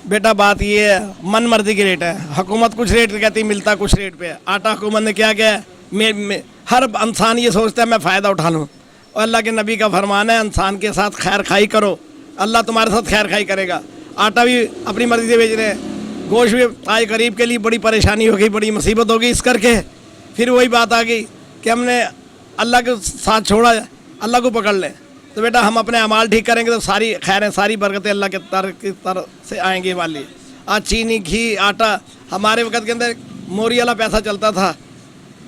S9: बेटा बात ये है, मन मर्जी के रेट है। हुकूमत कुछ रेट कहती, मिलता कुछ रेट पे है। आटा हुकूमत ने क्या किया है, हर इंसान ये सोचता है मैं फ़ायदा उठा लूँ, और अल्लाह के नबी का फरमान है इंसान के साथ खैर खाई करो, अल्लाह तुम्हारे साथ खैर खाई करेगा। आटा भी अपनी मर्जी से बेच रहे हैं, गोश्त भी आज गरीब के लिए बड़ी परेशानी हो गई, बड़ी मुसीबत हो गई। इस करके फिर वही बात आ गई कि हमने अल्लाह के साथ छोड़ा, अल्लाह को पकड़ लें। तो बेटा हम अपने अमाल ठीक करेंगे तो सारी खैरें, सारी बरकतें अल्लाह के तरफ से आएंगी वाली। आज चीनी, घी, आटा, हमारे वक्त के अंदर मोरी वाला पैसा चलता था,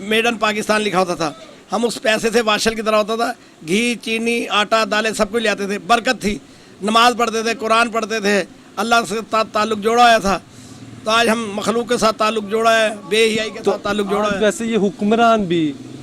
S9: मेड इन पाकिस्तान लिखा होता था, हम उस पैसे से वाशल की तरह होता था, घी, चीनी, आटा, दालें सब कुछ ले आते थे, बरकत थी, नमाज पढ़ते थे, कुरान पढ़ते थे, अल्लाह से ताल्लुक़ जोड़ा आया था। तो आज हम मखलूक के साथ ताल्लुक़ जोड़ा है, बेहियाई के साथ ताल्लुक़ जोड़ा
S1: आज
S9: है।
S1: वैसे ये हुक्मरान भी,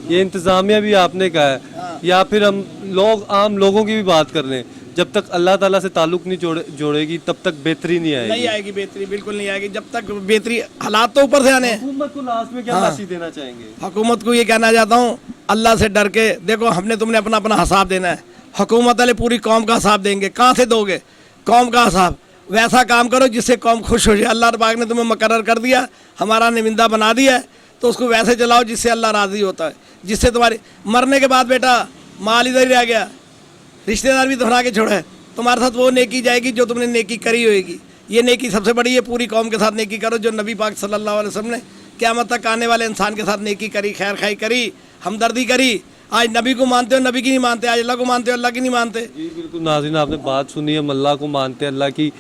S1: ये इंतज़ामिया भी आपने कहा है, या फिर हम लोग आम लोगों की भी बात कर लें, जब तक अल्लाह ताला से ताल्लुक़ नहीं जोड़ेगी तब तक बेहतरी नहीं आएगी।
S9: नहीं आएगी बेहतरी, बिल्कुल नहीं आएगी जब तक बेहतरी, हालात तो ऊपर से आने हैं।
S1: हुकूमत को लास्ट में क्या मैसेज देना चाहेंगे?
S9: हुकूमत को ये कहना चाहता हूँ, अल्लाह से डर के देखो, हमने तुमने अपना अपना हिसाब देना है। हुकूमत वाले पूरी कौम का हिसाब देंगे, कहाँ से दोगे कौम का हिसाब? वैसा काम करो जिससे कौम खुश हो जाए। अल्लाह पाक ने तुम्हें मुकर्रर कर दिया, हमारा निमिंदा बना दिया है, तो उसको वैसे चलाओ जिससे अल्लाह राज़ी होता है, जिससे तुम्हारे मरने के बाद बेटा माल इधर ही रह गया, रिश्तेदार भी दोहरा के छोड़े, तुम्हारे साथ वो नेकी जाएगी जो तुमने नेकी करी होगी। ये नेकी सबसे बड़ी है, पूरी कौम के साथ नेकी करो, जो नबी पाक सल्लल्लाहु अलैहि वसल्लम ने क़यामत तक आने वाले इंसान के साथ नेकी करी, खैर खाई करी, हमदर्दी करी। आज नबी को मानते हो, नबी की नहीं मानते, आज अल्लाह को मानते हो, अल्लाह की नहीं मानते।
S1: जी बिल्कुल नाज़रीन, आपने बात सुनी है, हम अल्लाह को मानते हैं, अल्लाह की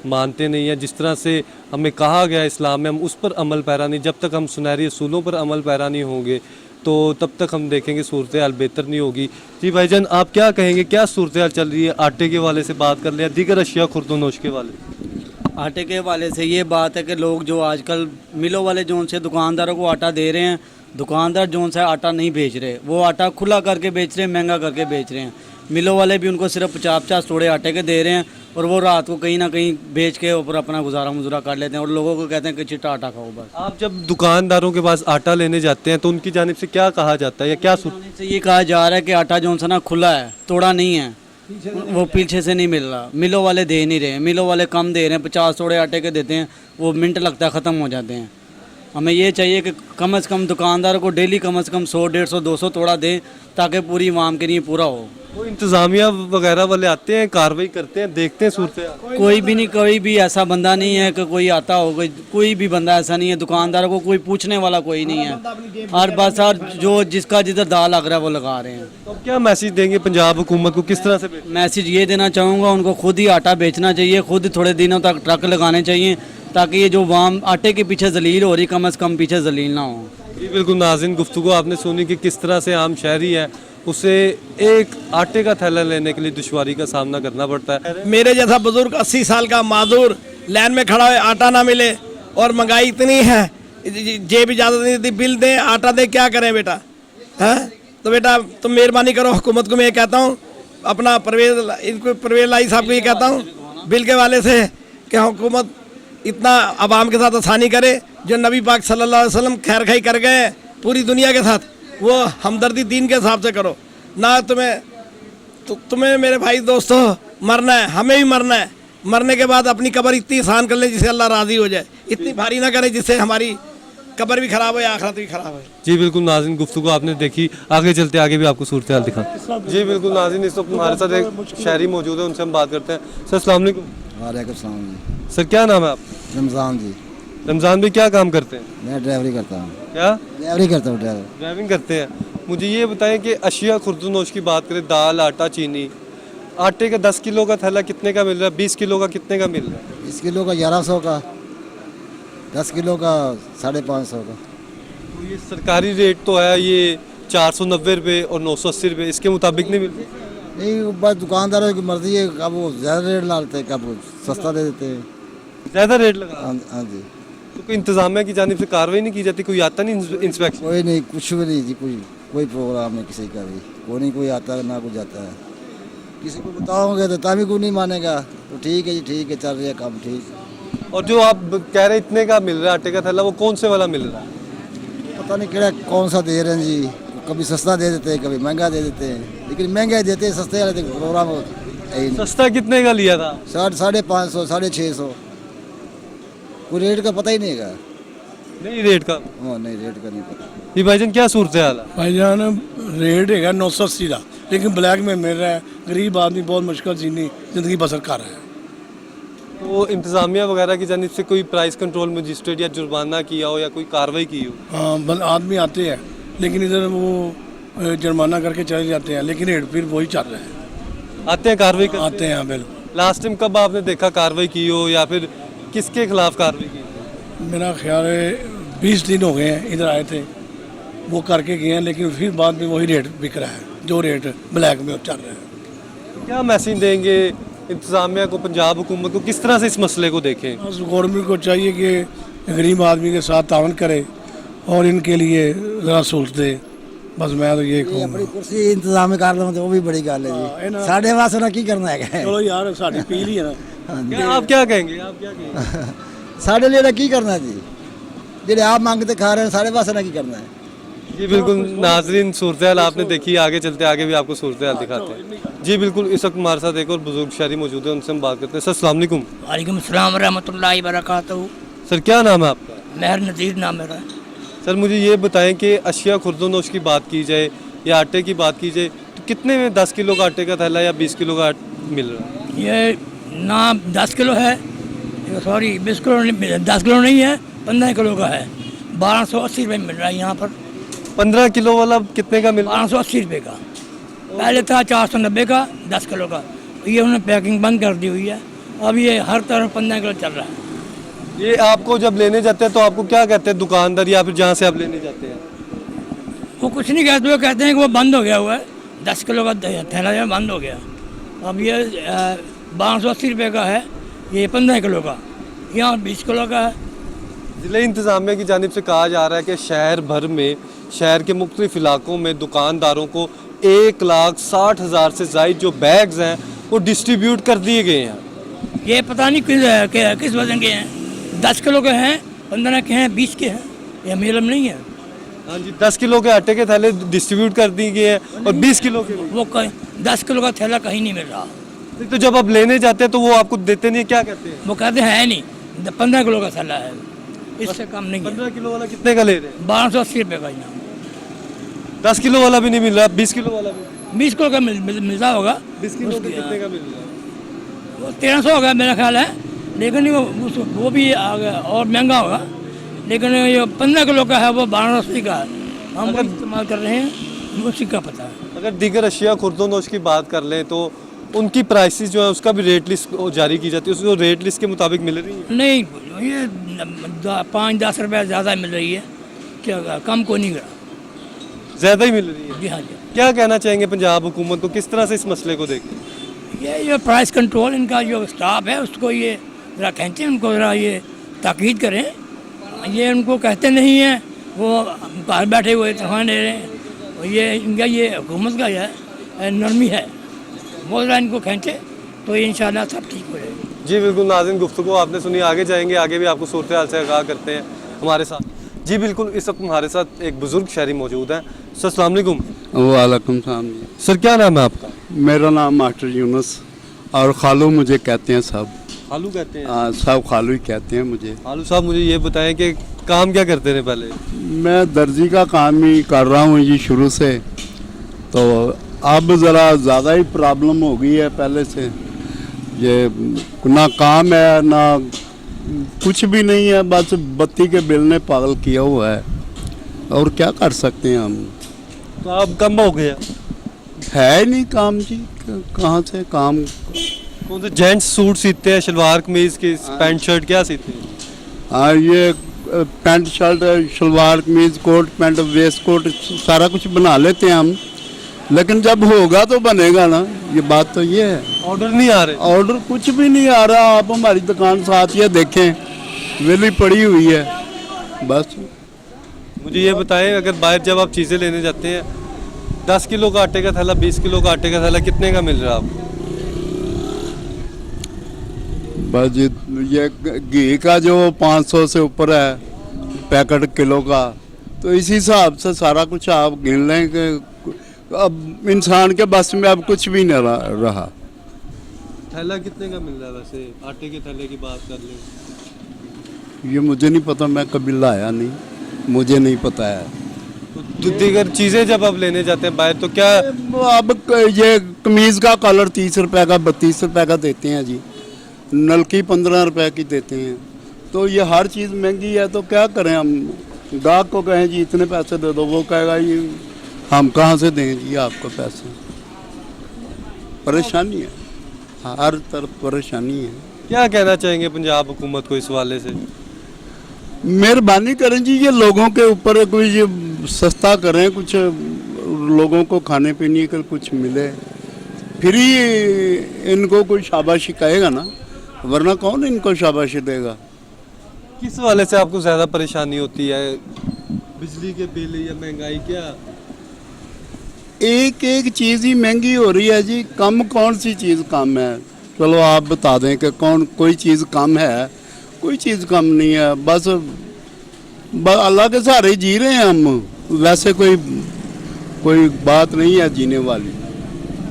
S1: मानते नहीं है। जिस तरह से हमें कहा गया इस्लाम में, हम उस पर अमल पैरा नहीं, जब तक हम सुनहरी असूलों पर अमल पैरा नहीं होंगे तो तब तक हम देखेंगे सूरत हाल बेहतर नहीं होगी। जी भाईजान, आप क्या कहेंगे, क्या सूरत हाल चल रही है? आटे के वाले से बात कर लिया, दीगर अशिया खुर्दोनोश के वाले।
S7: आटे के वाले से ये बात है कि लोग जो आजकल मिलों वाले जोन से दुकानदारों को आटा दे रहे हैं, दुकानदार जोन से आटा नहीं बेच रहे, वो आटा खुला करके बेच रहे हैं, महंगा करके बेच रहे हैं। मिलों वाले भी उनको सिर्फ 50-50 तोड़े आटे के दे रहे हैं, और वो रात को कहीं ना कहीं बेच के ऊपर अपना गुजारा मुजरा कर लेते हैं, और लोगों को कहते हैं कि चिट्टा आटा खाओ बस।
S1: आप जब दुकानदारों के पास आटा लेने जाते हैं तो उनकी जानिब से क्या कहा जाता है या क्या
S7: से ये कहा जा रहा है कि आटा जोन सा ना खुला है, तोड़ा नहीं है, वो पीछे से नहीं मिल रहा, मिलों वाले दे नहीं रहे, मिलों वाले कम दे रहे हैं, 50 तोड़े आटे के देते हैं, वो मिनट लगता है ख़त्म हो जाते हैं। हमें ये चाहिए कि कम से कम दुकानदार को डेली कम से कम 100, 150, 200 तोड़ा दें, ताकि पूरी आवाम के लिए पूरा हो।
S1: वो इंतज़ामिया वगैरह वाले आते हैं, कार्रवाई करते हैं, देखते हैं सूरत हाल?
S7: कोई भी नहीं, कोई भी ऐसा बंदा नहीं है कि कोई आता हो, कोई भी बंदा ऐसा नहीं है, दुकानदारों को कोई पूछने वाला कोई नहीं है, और बस और जो जिसका जिधर दाल लग रहा है वो लगा रहे हैं।
S1: तो क्या मैसेज देंगे पंजाब हुकूमत को, किस तरह से
S7: मैसेज ये देना चाहूँगा, उनको खुद ही आटा बेचना चाहिए, खुद थोड़े दिनों तक ट्रक लगाने चाहिए, ताकि ये जो वाम आटे के पीछे जलील हो रही, कम से कम पीछे जलील ना हो।
S1: जी बिल्कुल नाज़रीन, गुफ्तगू आपने सुनी कि किस तरह से आम शहरी है, उसे एक आटे का थैला लेने के लिए दुश्वारी का सामना करना पड़ता है।
S9: मेरे जैसा बुजुर्ग 80 साल का माजूर लाइन में खड़ा है, आटा ना मिले, और महंगाई इतनी है, जेब इजाज़त नहीं देती, बिल दें, आटा दें, क्या करें बेटा? हैं? तो बेटा तुम मेहरबानी करो, हुकूमत को मैं ये कहता हूँ, अपना परवेज़ लाई साहब को ये कहता हूँ बिल के वाले से, कि हुकूमत इतना आवाम के साथ आसानी करे, जो नबी पाक सल्लल्लाहु अलैहि वसल्लम खैर खाई कर गए पूरी दुनिया के साथ, वो हमदर्दी दीन के हिसाब से करो ना। तुम्हें मेरे भाई दोस्तों मरना है, हमें भी मरना है, मरने के बाद अपनी कब्र इतनी आसान कर ले जिससे अल्लाह राज़ी हो जाए, इतनी भारी ना करे जिससे हमारी कब्र भी ख़राब हो, आखिरत भी ख़राब हो।
S1: जी बिल्कुल नाज़रीन, गुफ्तगू आपने देखी, आगे चलते आगे भी आपको सूरत हाल दिखा। जी बिल्कुल नाज़रीन, इस वक्त हमारे साथ एक शहरी मौजूद है, उनसे हम बात करते हैं। सर अस्सलाम वालेकुम।
S10: वालेकुम सलाम जी।
S1: सर क्या नाम है आप?
S10: रमज़ान जी।
S1: रमज़ान भाई क्या काम करते हैं?
S10: मैं ड्राइवरी करता हूँ।
S1: क्या
S10: ड्राइवरी करता हूँ?
S1: ड्राइविंग करते हैं। मुझे ये बताएं कि अशिया खुर्दोनोश की बात करें, दाल, आटा, चीनी, आटे का 10 किलो का थैला कितने का मिल रहा है? 20 किलो का कितने का मिल रहा है?
S10: 20 किलो का 1100 का, 10 किलो का 550 का।
S1: तो ये सरकारी रेट तो है, ये 490 रुपये और 980 रुपये, इसके मुताबिक नहीं मिलते?
S10: नहीं, बस दुकानदारों की मर्जी है, कब वो ज़्यादा रेट डालते हैं, कब वो सस्ता दे देते हैं।
S1: ज़्यादा रेट लगा?
S10: हाँ जी।
S1: तो कोई इंतज़ामिया की जानिब से कार्रवाई नहीं की जाती? कोई आता नहीं इंस्पेक्शन?
S10: कोई नहीं, कुछ भी नहीं जी, कोई कोई प्रोग्राम नहीं किसी का भी, कोई आता है ना कुछ जाता है। किसी को बताओगे तो तभी कोई नहीं मानेगा, तो ठीक है जी ठीक है, चल रहा है काम ठीक।
S1: और जो आप कह रहे हैं इतने का मिल रहा है आटे का थैला, वो कौन से वाला मिल रहा है?
S10: पता नहीं केड़ा कौन सा दे रहे हैं जी, कभी सस्ता दे देते हैं कभी महंगा दे देते हैं, लेकिन महंगा ही देते हैं, सस्ते वाले तो प्रोग्राम है ही नहीं।
S1: सस्ता कितने का लिया था?
S10: 550 650, कोई रेट का पता ही नहीं है।
S1: नहीं रेट का?
S10: हाँ नहीं, रेट का नहीं पता।
S1: ये भाईजान क्या सूरत हाल है?
S9: भाईजान रेट है 980 का, लेकिन ब्लैक में मिल रहा है। गरीब आदमी बहुत मुश्किल जीनी जिंदगी बसर कर रहा है।
S1: तो इंतजामिया वगैरह की जानिब से कोई प्राइस कंट्रोल मजिस्ट्रेट या जुर्माना किया हो या कोई कार्रवाई की हो?
S9: हाँ आदमी आते हैं, लेकिन इधर वो जुर्माना करके चले जाते हैं, लेकिन रेट फिर वही चल रहा है।
S1: आते हैं कार्रवाई करते
S9: आते हैं बिल्कुल।
S1: लास्ट टाइम कब आपने देखा कार्रवाई की हो या फिर किसके खिलाफ कार्रवाई की?
S9: मेरा ख्याल है 20 दिन हो गए हैं, इधर आए थे वो करके गए हैं, लेकिन फिर बाद में वही रेट बिक रहा है जो रेट ब्लैक में चल रहा है।
S1: क्या मैसेज देंगे इंतजामिया को, पंजाब हुकूमत को, किस तरह से इस मसले को देखें?
S9: बस गवर्नमेंट को चाहिए कि गरीब आदमी के साथ तावन करे और इनके लिए ज़रा सहूलत दे। बस मैं तो ये कहूँगा।
S10: अपनी कुर्सी इंतजाम कर लो तो वो भी बड़ी गल है जी, साढ़े वास्ते ना की करना है।
S9: चलो यार साड़ी पी ली है ना।
S1: क्या आप क्या कहेंगे? आप क्या कहेंगे?
S10: साढ़े लिए की करना है जी, जेडे आप मांगते खा रहे हैं साढ़े वास्ते ना की करना है।
S1: जी बिल्कुल नाजरीन, सूरत हाल आपने देखी, आगे चलते आगे भी आपको सूरत हाल दिखाते हैं। जी बिल्कुल, इस वक्त हमारे साथ एक और बुजुर्ग शहरी मौजूद है, उनसे हम बात करते हैं। सर अस्सलाम वालेकुम।
S11: वालेकुम सलाम रहमतुल्लाहि बरकातहू।
S1: सर क्या नाम है आपका?
S11: महर नज़ीर नाम मेरा।
S1: सर मुझे ये बताएं कि अशिया खुर्दोनोश की बात की जाए या आटे की बात की जाए तो कितने में 10 किलो का आटे का थैला या 20 किलो का मिल रहा है?
S11: ये ना 10 किलो है, सॉरी 20 किलो नहीं, 10 किलो नहीं है, 15 किलो का है। 1280 रुपये मिल रहा है यहाँ पर।
S1: 15 किलो वाला कितने का मिल रहा है?
S11: 1280 रुपये का। पहले था 490 का 10 किलो का, ये उन्होंने पैकिंग बंद कर दी हुई है। अब ये हर तरफ 15 किलो चल रहा है।
S1: ये आपको जब लेने जाते हैं तो आपको क्या कहते हैं दुकानदार या फिर जहाँ से आप लेने जाते हैं?
S11: वो कुछ नहीं कहते, वो कहते हैं कि वो बंद हो गया हुआ है, 10 किलो का थैला जो है बंद हो गया। अब ये 1280 रुपये का है, ये 15 किलो का, यहाँ 20 किलो का है।
S1: ज़िले इंतज़ामिया की जानिब से कहा जा रहा है कि शहर भर में, शहर के मुख्तलिफ इलाकों में दुकानदारों को 1,60,000 से ज़ायद जो बैग्स हैं वो डिस्ट्रीब्यूट कर दिए गए हैं।
S11: ये पता नहीं किस वजन के हैं, 10 किलो के हैं, 15 के हैं, 20 के हैं, ये मेलम नहीं है।
S1: हाँ जी, 10 किलो के आटे के थैले डिस्ट्रीब्यूट कर दिए गए हैं और 20 किलो के
S11: वो 10 किलो का थैला कहीं नहीं मिल रहा।
S1: तो जब आप लेने जाते हैं तो वो आपको देते नहीं है, क्या कहते हैं?
S11: वो कहते हैं नहीं, 15 किलो का थैला है, इससे कम नहीं है।
S1: 15 किलो वाला कितने का ले रहे हैं?
S11: 1280 रुपये का यहाँ।
S1: 10 किलो वाला भी नहीं मिल रहा, 20 किलो वाला भी?
S11: 20 किलो का मिलता होगा।
S1: 20 किलो के कितने का मिल रहा है?
S11: वो 1300 होगा मेरा ख्याल है, लेकिन वो भी और महंगा होगा। लेकिन ये 15 किलो का है, वो 1280 का है, हम वो इस्तेमाल कर रहे हैं, उसी का पता है।
S1: अगर दीगर अशिया खुर्दोनोश की बात कर लें तो उनकी प्राइसेस जो है उसका भी रेट लिस्ट जारी की जाती है, उसको रेट लिस्ट के मुताबिक मिल रही है?
S11: नहीं, ये 5-10 रुपये ज़्यादा मिल रही है, क्या कम को नहीं करा,
S1: ज़्यादा ही मिल रही है।
S11: जी हाँ जी।
S1: क्या कहना चाहेंगे पंजाब हुकूमत को, किस तरह से इस मसले को देखें?
S11: ये प्राइस कंट्रोल इनका जो स्टाफ है उसको ये ज़रा खींचें, उनको ज़रा ये ताकीद करें। ये उनको कहते नहीं हैं, वो घर बैठे हुए तनख्वाह ले रहे हैं। ये इनका ये हुकूमत का है नरमी है, वो ज़रा इनको खींचे तो ये इंशाल्लाह सब ठीक हो जाएगा।
S1: जी बिल्कुल नाज़रीन, गुफ्तगू आपने सुनी, आगे जाएंगे, आगे भी आपको सूरत हाल से आगाह करते हैं हमारे साथ। जी बिल्कुल, इस वक्त हमारे साथ एक बुज़ुर्ग शहरी मौजूद हैं। सर अस्सलाम वालेकुम।
S12: वालेकुम सलाम जी।
S1: सर क्या नाम है आपका?
S12: मेरा नाम मास्टर यूनुस और खालू मुझे कहते हैं सब।
S1: खालू कहते हैं?
S12: हाँ, सब खालू ही कहते हैं मुझे।
S1: खालू साहब मुझे ये बताएं कि काम क्या करते थे पहले?
S12: मैं दर्जी का काम ही कर रहा हूँ जी शुरू से, तो अब ज़रा ज़्यादा ही प्रॉब्लम हो गई है पहले से। ये ना काम है ना कुछ भी नहीं है, बस बत्ती के बिल ने पागल किया हुआ है, और क्या कर सकते हैं हम।
S1: तो अब कम हो गया
S12: है नहीं काम जी, कहाँ से काम।
S1: कौन से जेंट्स सूट सीते हैं, शलवार कमीज के पैंट शर्ट क्या सीते हैं?
S12: हाँ, ये पैंट शर्ट शलवार कमीज कोट पैंट वेस्ट कोट सारा कुछ बना लेते हैं हम, लेकिन जब होगा तो बनेगा ना, ये बात तो ये है।
S1: ऑर्डर नहीं आ रहे?
S12: ऑर्डर कुछ भी नहीं आ रहा। आप हमारी दुकान साथ ये देखें, वेली पड़ी हुई है बस।
S1: मुझे ये बताएं, अगर बाहर जब आप चीज़ें लेने जाते हैं 10 किलो का आटे का थैला, 20 किलो का आटे का थैला कितने का मिल रहा है आपको?
S12: बस ये घी का जो 500 से ऊपर है पैकेट किलो का, तो इसी हिसाब से सारा कुछ आप गिन लें कि अब इंसान के बस में अब कुछ भी नहीं रहा।
S1: थैला कितने का मिल रहा है वैसे? आटे के थैले की बात कर लें।
S12: ये मुझे नहीं पता, मैं कभी लाया नहीं, मुझे नहीं पता है।
S1: तो दीगर चीज़ें जब आप लेने जाते हैं बाहर तो क्या
S12: अब ये कमीज़ का कलर 30 रुपए का 32 रुपए का देते हैं जी, नलकी 15 रुपए की देते हैं, तो ये हर चीज़ महंगी है, तो क्या करें हम? गाहक को कहें जी इतने पैसे दे दो, वो कहेगा ये हम कहाँ से दें जी आपको पैसे? परेशानी है, हर तरफ परेशानी है।
S1: क्या कहना चाहेंगे पंजाब हुकूमत को इस हवाले से?
S12: मेहरबानी करें जी, ये लोगों के ऊपर कोई ये सस्ता करें, कुछ लोगों को खाने पीने का कुछ मिले, फिर ही इनको कोई शाबाशी कहेगा ना, वरना कौन इनको शाबाशी देगा?
S1: किस हवाले से आपको ज़्यादा परेशानी होती है? बिजली के बिल या महंगाई? क्या
S12: एक एक चीज़ ही महंगी हो रही है जी, कम कौन सी चीज़ कम है? चलो आप बता दें कि कोई चीज़ कम है? कोई चीज़ कम नहीं है, बस अल्लाह के सहारे ही जी रहे हैं हम, वैसे कोई बात नहीं है जीने वाली।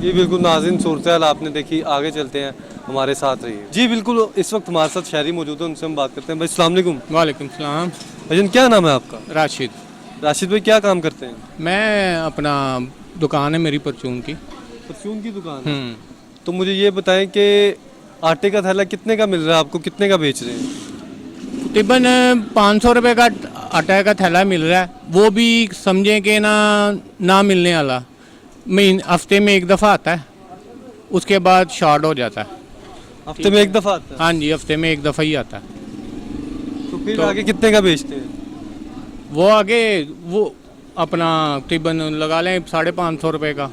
S1: जी बिल्कुल नाज़रीन, सूरत हाल आपने देखी, आगे चलते हैं, हमारे साथ रहिए। जी बिल्कुल, इस वक्त हमारे साथ शहरी मौजूद है, उनसे हम बात करते हैं। भाई अस्सलाम वालेकुम।
S13: वालेकुम सलाम।
S1: भाईजान क्या नाम है आपका?
S13: राशिद।
S1: राशिद भाई क्या काम करते हैं?
S13: मैं अपना दुकान है मेरी परचून की।
S1: परचून की दुकान है? तो मुझे ये बताएं कि आटे का थैला कितने का मिल रहा है आपको, कितने का बेच रहे हैं?
S13: तकरीबन 500 रुपये का आटा का थैला मिल रहा है, वो भी समझें कि ना मिलने वाला। हफ्ते में एक दफ़ा आता है, उसके बाद शॉर्ट हो जाता है।
S1: हफ्ते में एक दफ़ा आता है?
S13: हाँ जी, हफ्ते में एक दफ़ा ही आता है।
S1: तो फिर आगे कितने का बेचते हैं?
S13: वो आगे वो अपना तकरीबन लगा लें 550 रुपये का।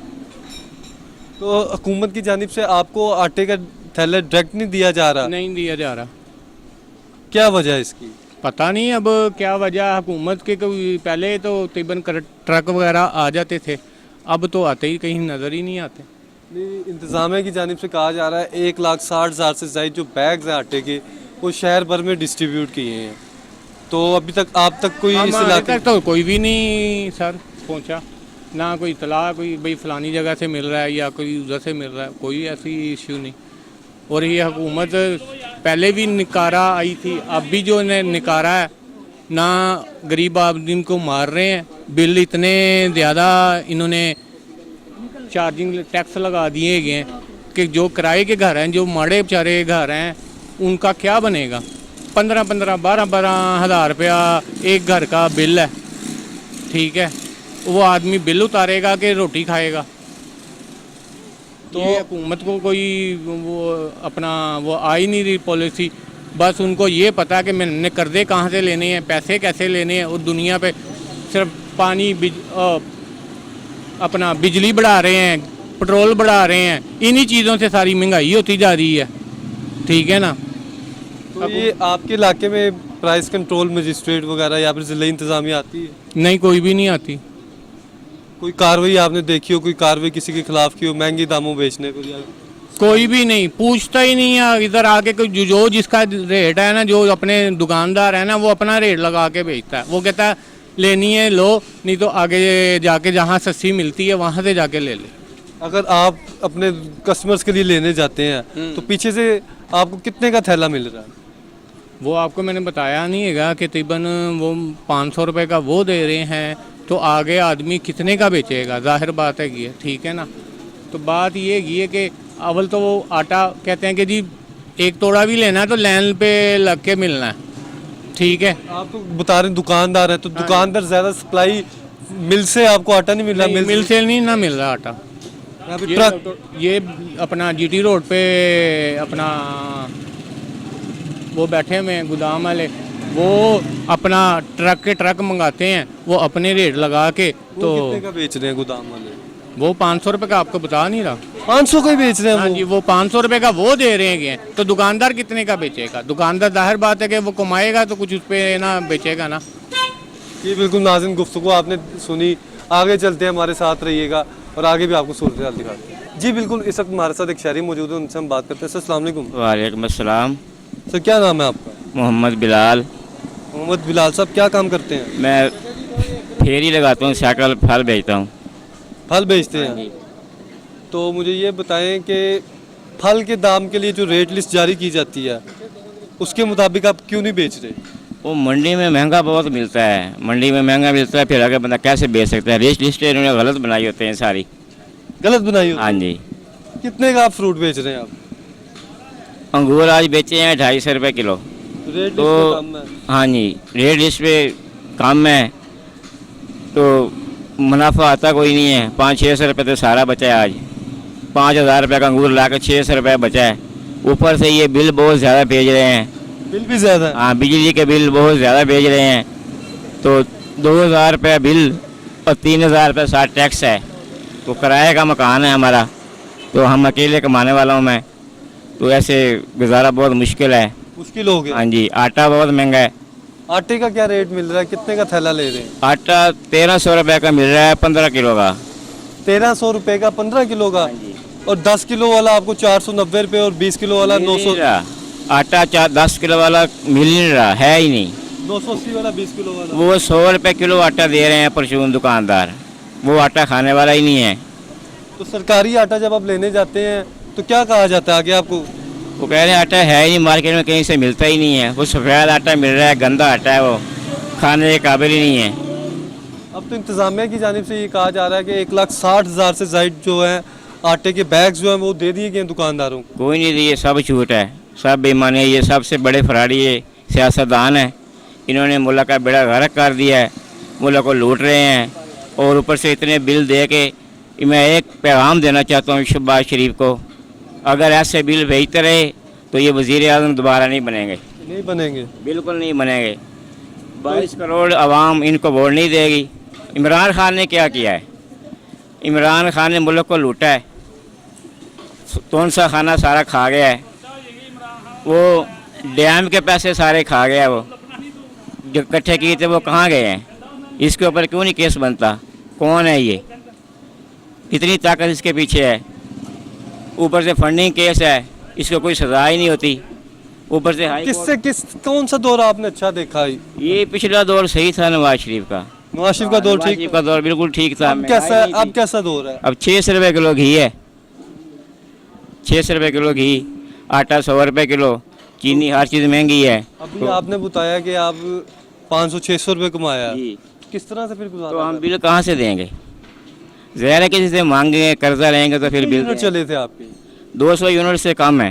S1: तो हुकूमत की जानिब से आपको आटे का थैला डायरेक्ट नहीं दिया जा रहा?
S13: नहीं दिया जा रहा।
S1: क्या वजह है इसकी?
S13: पता नहीं अब क्या वजह। हुकूमत के कोई पहले तो तकरीबन ट्रक वगैरह आ जाते थे, अब तो आते ही कहीं नज़र ही नहीं आते।
S1: नहीं, इंतज़ामिया की जानिब से कहा जा रहा है 1,60,000 से ज़ायद जो बैग्स हैं आटे के वो शहर भर में डिस्ट्रीब्यूट किए हैं। तो अभी तक आप तक कोई इस इलाके
S13: तक तो कोई भी नहीं सर पहुंचा, ना कोई इतला कोई भाई फलानी जगह से मिल रहा है या कोई उधर से मिल रहा है, कोई ऐसी इश्यू नहीं। और ये हुकूमत पहले भी निकारा आई थी, अब भी जो निकारा है ना, गरीब आदमी को मार रहे हैं। बिल इतने ज़्यादा इन्होंने चार्जिंग टैक्स लगा दिए गए हैं कि जो किराए के घर हैं, जो माड़े बेचारे घर हैं, उनका क्या बनेगा? 15-15, 12-12 हज़ार रुपया एक घर का बिल है, ठीक है। वो आदमी बिल उतारेगा कि रोटी खाएगा? तो हुकूमत को कोई वो अपना वो आ ही नहीं रही पॉलिसी। बस उनको ये पता कि मैंने कर्जे कहाँ से लेने हैं, पैसे कैसे लेने हैं, और दुनिया पे सिर्फ पानी अपना बिजली बढ़ा रहे हैं, पेट्रोल बढ़ा रहे हैं, इन्हीं चीज़ों से सारी महंगाई होती जा रही है, ठीक है ना।
S1: तो ये आपके इलाके में प्राइस कंट्रोल मजिस्ट्रेट वगैरह या फिर ज़िला इंतज़ामिया आती है?
S13: नहीं, कोई भी नहीं आती।
S1: कोई कार्रवाई आपने देखी हो, कोई कार्रवाई किसी के खिलाफ की हो महंगे दामों बेचने को? या
S13: कोई भी नहीं पूछता ही नहीं है इधर आके। कोई जो जिसका रेट है ना, जो अपने दुकानदार है ना, वो अपना रेट लगा के बेचता है। वो कहता है लेनी है लो, नहीं तो आगे जाके जहाँ सस्ती मिलती है वहाँ से जाके ले ले।
S1: अगर आप अपने कस्टमर्स के लिए लेने जाते हैं तो पीछे से आपको कितने का थैला मिल रहा है?
S13: वो आपको मैंने बताया नहीं है कि तकरीबन वो 500 रुपये का वो दे रहे हैं, तो आगे आदमी कितने का बेचेगा? जाहिर बात है कि ठीक है ना। तो बात ये है कि अव्वल तो वो आटा कहते हैं कि जी एक तोड़ा भी लेना है तो लाइन पे लग के मिलना है, ठीक है।
S1: आप तो बता रहे दुकानदार है, तो दुकानदार ज़्यादा सप्लाई मिल से आपको आटा नहीं मिल रहा?
S13: मिल से नहीं ना मिल रहा आटा। ये अपना GT रोड पे अपना वो बैठे हुए हैं गोदाम वाले, वो अपना ट्रक के ट्रक मंगाते हैं, वो अपने रेट लगा के। तो
S1: कितने का बेच रहे हैं गोदाम वाले?
S13: वो 500 रुपये का, आपको बता नहीं रहा।
S1: 500 का ही बेच रहे हैं?
S13: हाँ जी, वो 500 रुपये का वो दे रहे हैं, तो दुकानदार कितने का बेचेगा? दुकानदार जाहिर बात है कि वो कमाएगा तो कुछ उस पर ना बेचेगा ना।
S1: जी बिल्कुल नाज़रीन, गुफ्तगू आपने सुनी, आगे चलते हैं, हमारे साथ रहिएगा और आगे भी आपको सूरत हाल दिखाते हैं। जी बिल्कुल, इस वक्त हमारे साथ एक शहरी मौजूद है, उनसे हम बात करते हैं। सर अस्सलाम वालेकुम।
S4: वालेकुम अस्सलाम।
S1: सर क्या नाम है आपका?
S4: मोहम्मद बिलाल।
S1: मोहम्मद बिलाल साहब, क्या काम करते हैं?
S4: मैं फेरी लगाता हूँ, साइकिल फल बेचता हूँ।
S1: फल बेचते हैं। तो मुझे ये बताएं कि फल के दाम के लिए जो रेट लिस्ट जारी की जाती है उसके मुताबिक आप क्यों नहीं बेच रहे?
S4: वो मंडी में महंगा बहुत मिलता है, मंडी में महंगा मिलता है, फिर आगे बंदा कैसे बेच सकता है? रेट लिस्ट इन्होंने गलत बनाई होते हैं, सारी
S1: गलत बनाई हो?
S4: हाँ जी।
S1: कितने का आप फ्रूट बेच रहे हैं आप?
S4: अंगूर आज बेचे हैं 250 रुपये किलो।
S1: रेट लिस्ट
S4: तो
S1: पे कम है।
S4: हाँ जी, रेट लिस्ट पे कम है तो मुनाफा आता कोई नहीं है। 500-600 रुपये तो सारा बचा है। आज 5000 रुपये का अंगूर ला कर 600 रुपये बचा है। ऊपर से ये बिल बहुत ज़्यादा भेज रहे हैं,
S1: बिल भी ज़्यादा है।
S4: हाँ, बिजली के बिल बहुत ज़्यादा भेज रहे हैं। तो 2000 रुपये बिल और 3000 रुपये साथ टैक्स है। तो किराए का मकान है हमारा, तो हम अकेले कमाने वाला हूँ मैं, तो ऐसे गुजारा बहुत मुश्किल है।
S1: मुश्किल हो गया।
S4: हाँ जी, आटा बहुत महंगा है।
S1: आटे का क्या रेट मिल रहा है? कितने का थैला ले रहे हैं?
S4: आटा 1300 रुपये का मिल रहा है, 15 किलो का।
S1: 1300 रुपये का 15 किलो का? और 10 किलो वाला आपको 490 रुपये और 20 किलो वाला 900।
S4: आटा 10 किलो वाला मिल नहीं रहा है ही नहीं।
S1: 980 वाला 20 किलो वाला
S4: वो 100 रुपये किलो आटा दे रहे हैं परचून दुकानदार, वो आटा खाने वाला ही नहीं है।
S1: तो सरकारी आटा जब आप लेने जाते हैं तो क्या कहा जाता है आगे आपको?
S4: वो कह रहे हैं आटा है ही नहीं मार्केट में, कहीं से मिलता ही नहीं है। वो सफ़ेद आटा मिल रहा है, गंदा आटा है, वो खाने के काबिल ही नहीं है।
S1: अब तो इंतज़ामिया की जानिब से ये कहा जा रहा है कि 1,60,000 से ज़ायद जो है आटे के बैग्स जो हैं वो दे दिए गए दुकानदारों को।
S4: कोई नहीं दिए, सब झूठ है, सब बेईमानी है। ये सबसे बड़े फराडी ये सियासतदान है, इन्होंने मुल्क का बेड़ा गर्क कर दिया है, मुल्क को लूट रहे हैं। और ऊपर से इतने बिल दे के मैं एक पैगाम देना चाहता हूँ शहबाज शरीफ को, अगर ऐसे बिल भेजते रहे तो ये वज़ीर आज़म दोबारा नहीं बनेंगे।
S1: नहीं बनेंगे,
S4: बिल्कुल नहीं बनेंगे। 22 करोड़ आवाम इनको वोट नहीं देगी। इमरान खान ने क्या किया है? इमरान खान ने मुल्क को लूटा है, कौन सा खाना सारा खा गया है। वो डैम के पैसे सारे खा गया, वो जो इकट्ठे किए थे वो कहाँ गए हैं? इसके ऊपर क्यों नहीं केस बनता? कौन है ये? कितनी ताकत इसके पीछे है? ऊपर से फंडिंग केस है, इसको कोई सजा ही नहीं होती। ऊपर से
S1: कौन सा दौर आपने अच्छा देखा है?
S4: ये पिछला दौर सही था नवाज शरीफ का।
S1: नवाज शरीफ का दौर ठीक?
S4: नवाज शरीफ का दौर बिल्कुल ठीक था।
S1: अब कैसा है? अब कैसा दौर है?
S4: अब 600 रुपये किलो घी है, 600 रुपये किलो घी, आटा 100 रुपये किलो, चीनी, हर चीज़ महंगी है।
S1: अभी आपने बताया कि आप 500-600 रुपये कमाया, किस तरह से फिर गुजारा?
S4: तो हम बिल कहाँ से देंगे? ज़ाहिर है किसी से मांगेंगे, कर्जा लेंगे तो फिर बिल
S1: चले थे आपके?
S4: 200 यूनिट से कम है।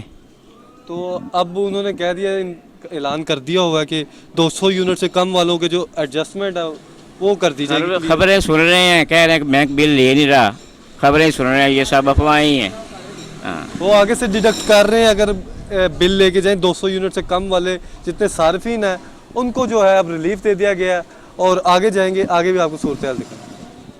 S1: तो अब उन्होंने कह दिया, ऐलान कर दिया हुआ है कि 200 यूनिट से कम वालों के जो एडजस्टमेंट है वो कर दी जाएगी।
S4: खबरें सुन रहे हैं, कह रहे हैं कि बैंक बिल ले नहीं रहा, खबरें सुन रहे हैं, ये सब अफवाहें ही हैं। हाँ,
S1: वो आगे से डिडक्ट कर रहे हैं, अगर बिल लेके जाएं 200 यूनिट से कम वाले जितने सार्फिन हैं उनको जो है अब रिलीफ दे दिया गया है और आगे जाएंगे, आगे भी आपको सूरत हाल दिखाएं।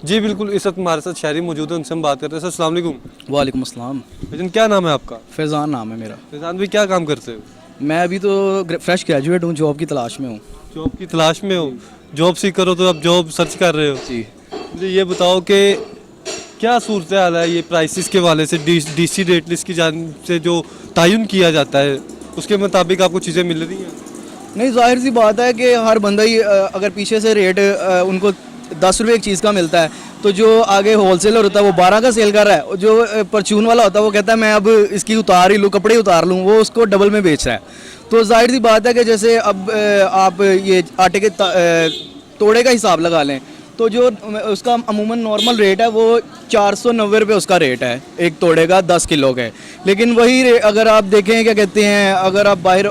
S1: जी बिल्कुल, इस वक्त हमारे साथ शहरी मौजूद है, उनसे हम बात करते हैं। सर अस्सलाम वालेकुम।
S14: वालेकुम अस्सलाम।
S1: लेकिन क्या नाम है आपका?
S14: फैज़ान नाम है मेरा।
S1: फैज़ान भाई, क्या काम करते हो?
S14: मैं अभी तो फ्रेश ग्रेजुएट हूँ, जॉब की तलाश में हूँ।
S1: जॉब की तलाश में हो? जॉब सीकर हो तो आप जॉब सर्च कर रहे हो?
S14: जी।
S1: मुझे ये बताओ कि क्या सूरत हाल है ये प्राइसेस के वाले से? डीसी रेट लिस्ट की जानिब से जो तयन किया जाता है उसके मुताबिक आपको चीज़ें मिल रही हैं?
S14: नहीं, जाहिर सी बात है कि हर बंदा ही अगर पीछे से रेट उनको 10 रुपये एक चीज़ का मिलता है, तो जो आगे होलसेलर होता है वो 12 का सेल कर रहा है, जो परचून वाला होता है वो कहता है मैं अब इसकी उतार ही लूँ, कपड़े उतार लूँ, वो उसको डबल में बेच रहा है। तो जाहिर सी बात है कि जैसे अब आप ये आटे के तोड़े का हिसाब लगा लें तो जो उसका अमूमन नॉर्मल रेट है वो 490 रुपये उसका रेट है एक तोड़े का 10 किलो के। लेकिन वही अगर आप देखें क्या कहते हैं, अगर आप बाहर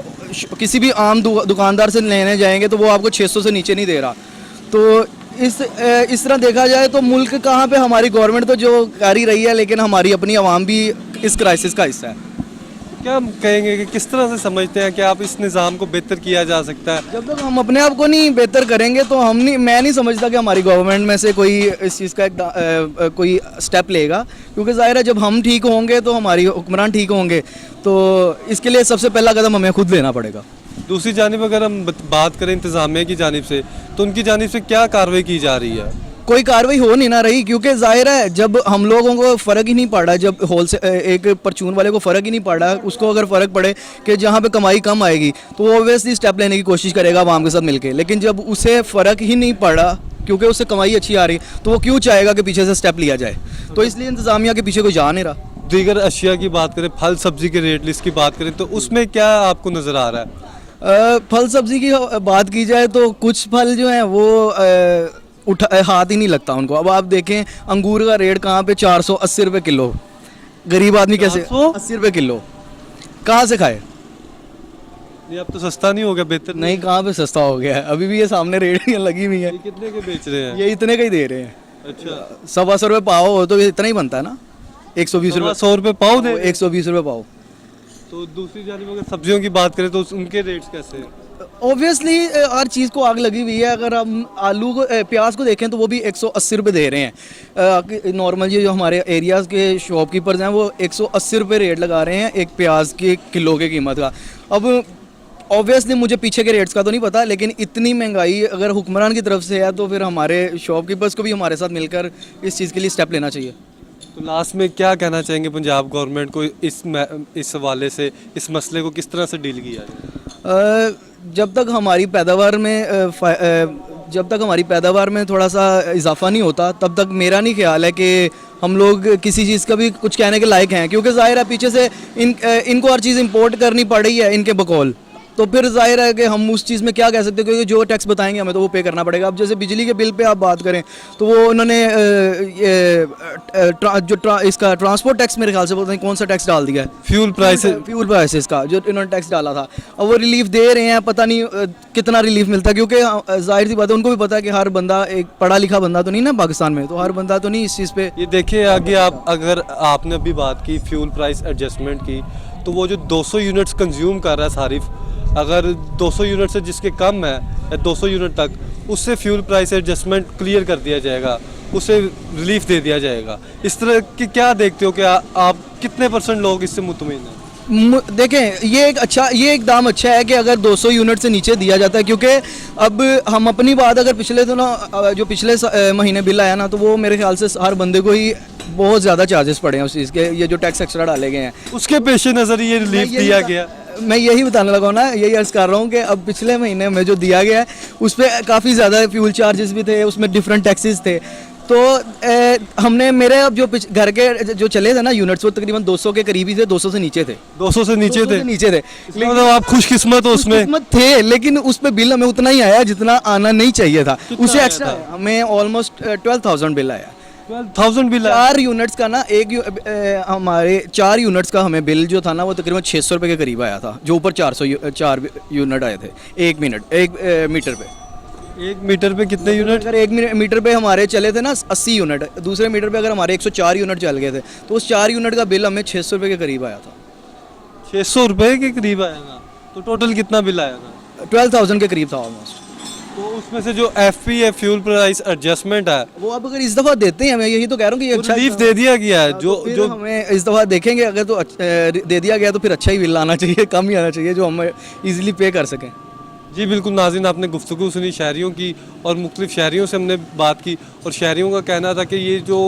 S14: किसी भी आम दुकानदार से लेने जाएंगे तो वो आपको 600 से नीचे नहीं दे रहा। तो इस तरह देखा जाए तो मुल्क कहाँ पे, हमारी गवर्नमेंट तो जो कर ही रही है लेकिन हमारी अपनी आवाम भी इस क्राइसिस का हिस्सा है।
S1: क्या हम कहेंगे कि किस तरह से समझते हैं कि आप इस निज़ाम को बेहतर किया जा सकता है?
S14: जब तक हम अपने आप को नहीं बेहतर करेंगे तो मैं नहीं समझता कि हमारी गवर्नमेंट में से कोई इस चीज़ का कोई स्टेप लेगा, क्योंकि ज़ाहिर है जब हम ठीक होंगे तो हमारी हुक्मरान ठीक होंगे। तो इसके लिए सबसे पहला कदम हमें खुद लेना पड़ेगा।
S1: दूसरी जानिब अगर हम बात करें इंतज़ामिया की जानिब से, तो उनकी जानिब से क्या कार्रवाई की जा रही है?
S14: कोई कार्रवाई हो नहीं ना रही, क्योंकि जाहिर है जब हम लोगों को फ़र्क ही नहीं पड़ा, जब होलसेल एक परचून वाले को फ़र्क ही नहीं पड़ा, उसको अगर फ़र्क पड़े कि जहाँ पे कमाई कम आएगी तो वो ऑब्वियसली स्टेप लेने की कोशिश करेगा आवाम के साथ मिलके। लेकिन जब उसे फ़र्क ही नहीं पड़ा क्योंकि उससे कमाई अच्छी आ रही, तो वो क्यों चाहेगा कि पीछे से स्टेप लिया जाए? तो इसलिए इंतज़ामिया के पीछे कोई जा नहीं रहा।
S1: दीगर अशिया की बात करें, फल सब्जी के रेट लिस्ट की बात करें, तो उसमें क्या आपको नज़र आ रहा है?
S14: फल सब्जी की बात की जाए तो कुछ फल जो हैं वो हाथ ही नहीं लगता उनको। अब आप देखें अंगूर का रेट कहाँ पे 480 रुपये किलो, गरीब आदमी कैसे 80 रुपये किलो कहाँ से खाए?
S1: ये अब तो सस्ता नहीं हो गया? बेहतर
S14: नहीं, कहाँ पे सस्ता हो गया है, अभी भी ये सामने रेट लगी हुई है।
S1: ये कितने के बेच रहे हैं?
S14: ये इतने का ही दे रहे हैं।
S1: अच्छा,
S14: 125 रुपये पाव हो तो ये इतना ही बनता है ना, 120 रुपये
S1: 100 रुपये पाव दे,
S14: 120 रुपये पाव।
S1: तो दूसरी जानिब अगर सब्जियों की बात करें तो उनके रेट्स कैसे हैं?
S14: ऑब्वियसली हर चीज़ को आग लगी हुई है। अगर हम आलू को प्याज को देखें तो वो भी 180 रुपये दे रहे हैं। नॉर्मल ये जो हमारे एरियाज़ के शॉपकीपर्स हैं वो 180 रुपये रेट लगा रहे हैं एक प्याज के किलो की कीमत का। अब ऑब्वियसली मुझे पीछे के रेट्स का तो नहीं पता, लेकिन इतनी महंगाई अगर हुक्मरान की तरफ से है तो फिर हमारे शॉपकीपर्स को भी हमारे साथ मिलकर इस चीज़ के लिए स्टेप लेना चाहिए।
S1: तो लास्ट में क्या कहना चाहेंगे पंजाब गवर्नमेंट को इस हवाले से, इस मसले को किस तरह से डील किया जाए?
S14: जब तक हमारी पैदावार में थोड़ा सा इजाफा नहीं होता तब तक मेरा नहीं ख्याल है कि हम लोग किसी चीज़ का भी कुछ कहने के लायक हैं, क्योंकि जाहिर है पीछे से इनको हर चीज़ इंपोर्ट करनी पड़ रही है इनके बकौल। तो फिर जाहिर है कि हम उस चीज़ में क्या कह सकते हैं, क्योंकि जो टैक्स बताएंगे हमें तो वो पे करना पड़ेगा। अब जैसे बिजली के बिल पे आप बात करें तो वो उन्होंने इसका ट्रांसपोर्ट टैक्स मेरे ख्याल से पता नहीं कौन सा टैक्स डाल दिया है, फ्यूल प्राइसेस का जो इन्होंने टैक्स डाला था। अब वो रिलीफ दे रहे हैं, पता नहीं कितना रिलीफ मिलता है, क्योंकि जाहिर सी बात है उनको भी पता है कि हर बंदा एक पढ़ा लिखा बंदा तो नहीं ना पाकिस्तान में, तो हर बंदा तो नहीं इस चीज़ पे।
S1: ये देखिए आगे आप, अगर आपने अभी बात की फ्यूल प्राइस एडजस्टमेंट की, तो वो जो 200 यूनिट्स कंज्यूम कर रहा है सारिफ, अगर 200 यूनिट से जिसके कम है या 200 यूनिट तक, उससे फ्यूल प्राइस एडजस्टमेंट क्लियर कर दिया जाएगा, उसे रिलीफ दे दिया जाएगा। इस तरह की क्या देखते हो कि आप कितने % लोग इससे मुतमिन हैं?
S14: देखें ये एक दाम अच्छा है कि अगर 200 यूनिट से नीचे दिया जाता है, क्योंकि अब हम अपनी बात अगर पिछले महीने बिल आया ना, तो वो मेरे ख्याल से हर बंदे को ही बहुत ज़्यादा चार्जेस पड़े हैं उस चीज़ के, ये जो टैक्स एक्स्ट्रा डाले गए हैं
S1: उसके पेश नज़र ये रिलीफ दिया गया।
S14: मैं यही बताने लगा ना, यही अर्ज़ कर रहा हूँ कि अब पिछले महीने में जो दिया गया है उस पर काफ़ी ज़्यादा फ्यूल चार्जेस भी थे, उसमें डिफरेंट टैक्सेस थे। तो हमने मेरे अब जो घर के जो चले थे ना यूनिट्स, वो तकरीबन 200 के करीब ही थे, 200 से नीचे थे।
S1: 200 से नीचे थे?
S14: लेकिन
S1: आप खुशकिस्मत हो उसमें
S14: थे, लेकिन उस पर बिल हमें उतना ही आया जितना आना नहीं चाहिए था, उससे एक्स्ट्रा हमें ऑलमोस्ट 12,000 बिल आया।
S1: 12,000 बिल?
S14: 4 यूनिट्स का ना, हमारे 4 यूनिट्स का हमें बिल जो था ना वो तकरीबन 600 रुपये के करीब आया था, जो ऊपर 4 यूनिट आए थे एक मीटर पे।
S1: 1 मीटर पे कितने यूनिट?
S14: अगर 1 मीटर पे हमारे चले थे ना 80 यूनिट, दूसरे मीटर पे अगर हमारे 104 यूनिट चल गए थे, तो उस 4 यूनिट का बिल हमें 600 रुपये के करीब आया था।
S1: 600 रुपये के करीब आया था? तो टोटल कितना बिल आया था?
S14: 12,000 के करीब था ऑलमोस्ट।
S1: तो उसमें से जो FP है, फ्यूल प्राइस एडजस्टमेंट है,
S14: वो अब अगर इस दफ़ा देते हैं, मैं यही तो कह रहा हूँ कि ये अच्छा
S1: रिलीफ दे दिया गया है, जो
S14: हमें इस दफ़ा देखेंगे अगर तो दे दिया गया तो फिर अच्छा ही बिल आना चाहिए, कम ही आना चाहिए जो हम ईजिली पे कर सकें।
S1: जी बिल्कुल नाज़रीन, आपने गुफ्तगू सुनी शहरियों की, और मुख्तलिफ शहरियों से हमने बात की, और शहरियों का कहना था कि ये जो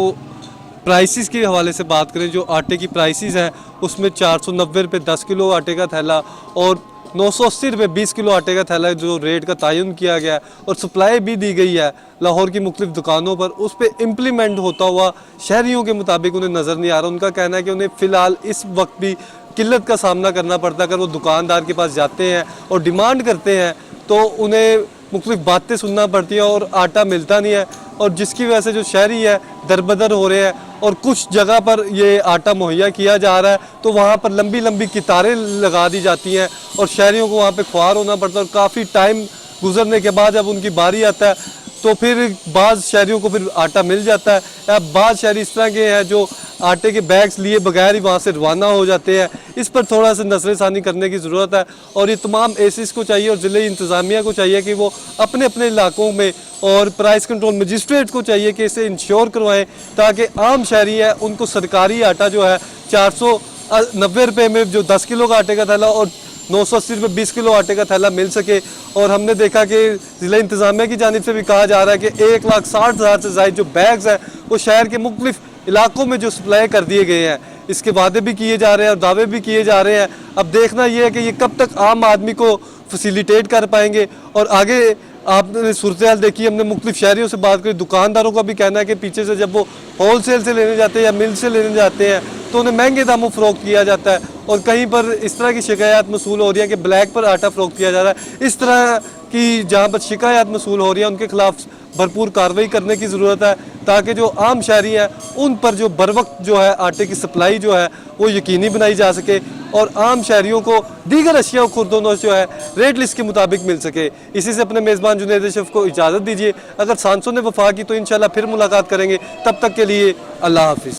S1: प्राइसेस के हवाले से बात करें, जो आटे की प्राइसेस हैं उसमें 490 रुपये 10 किलो आटे का थैला और 980 रुपये 20 किलो आटे का थैला जो रेट का तयन किया गया है, और सप्लाई भी दी गई है लाहौर की मुख्तलिफ दुकानों पर, उस पर इम्प्लीमेंट होता हुआ शहरियों के मुताबिक उन्हें नज़र नहीं आ रहा। उनका कहना है कि उन्हें फ़िलहाल इस वक्त भी किल्लत का सामना करना पड़ता है। अगर वो दुकानदार के पास जाते हैं और डिमांड करते हैं तो उन्हें मुख्तलिफ बातें सुनना पड़ती हैं और आटा मिलता नहीं है, और जिसकी वजह से जो शहरी है दरबदर हो रहे हैं। और कुछ जगह पर ये आटा मुहैया किया जा रहा है तो वहाँ पर लंबी लंबी कतारें लगा दी जाती हैं और शहरियों को वहाँ पे ख्वार होना पड़ता है, और काफ़ी टाइम गुजरने के बाद जब उनकी बारी आता है तो फिर बाज़ शहरियों को फिर आटा मिल जाता है, या बाज़ शहरी इस तरह के हैं जो आटे के बैग्स लिए बगैर ही वहाँ से रवाना हो जाते हैं। इस पर थोड़ा सा नज़रसानी करने की ज़रूरत है, और ये तमाम एसिस को चाहिए और ज़िले इंतज़ामिया को चाहिए कि वो अपने अपने इलाकों में, और प्राइस कंट्रोल मजिस्ट्रेट को चाहिए कि इसे इंश्योर करवाएं ताकि आम शहरी है उनको सरकारी आटा जो है 490 रुपये में जो 10 किलो का आटे का थैला और 980 रुपये 20 किलो आटे का थैला मिल सके। और हमने देखा कि ज़िला इंतज़ामिया की जानिब से भी कहा जा रहा है कि 1,60,000 से ज़ायद जो बैग्स हैं वो शहर के मुख्तलिफ इलाकों में जो सप्लाई कर दिए गए हैं। इसके वादे भी किए जा रहे हैं और दावे भी किए जा रहे हैं। अब देखना ये है कि ये कब तक आम आदमी को फैसिलिटेट कर पाएंगे। और आगे आपने सूरत हाल देखी, हमने मुख्तलिफ शहरियों से बात करी, दुकानदारों का भी कहना है कि पीछे से जब वो होल सेल से लेने जाते हैं या मिल से लेने जाते हैं तो उन्हें महंगे दामों फ़रोख्त किया जाता है। और कहीं पर इस तरह की शिकायत मसूल हो रही है कि ब्लैक पर आटा फ़रोख्त किया जा रहा है। इस तरह की जहाँ पर शिकायत मसूल हो रही है उनके खिलाफ भरपूर कार्रवाई करने की ज़रूरत है, ताकि जो आम शहरी हैं उन पर जो बर वक्त जो है आटे की सप्लाई जो है वो यकीनी बनाई जा सके और आम शहरियों को दीगर अशिया खुर्दोनोश जो है रेट लिस्ट के मुताबिक मिल सके। इसी से अपने मेज़बान जुनैद अशरफ को इजाज़त दीजिए। अगर सांसों ने वफा की तो इंशाल्लाह फिर मुलाकात करेंगे। तब तक के लिए अल्लाह हाफिज़।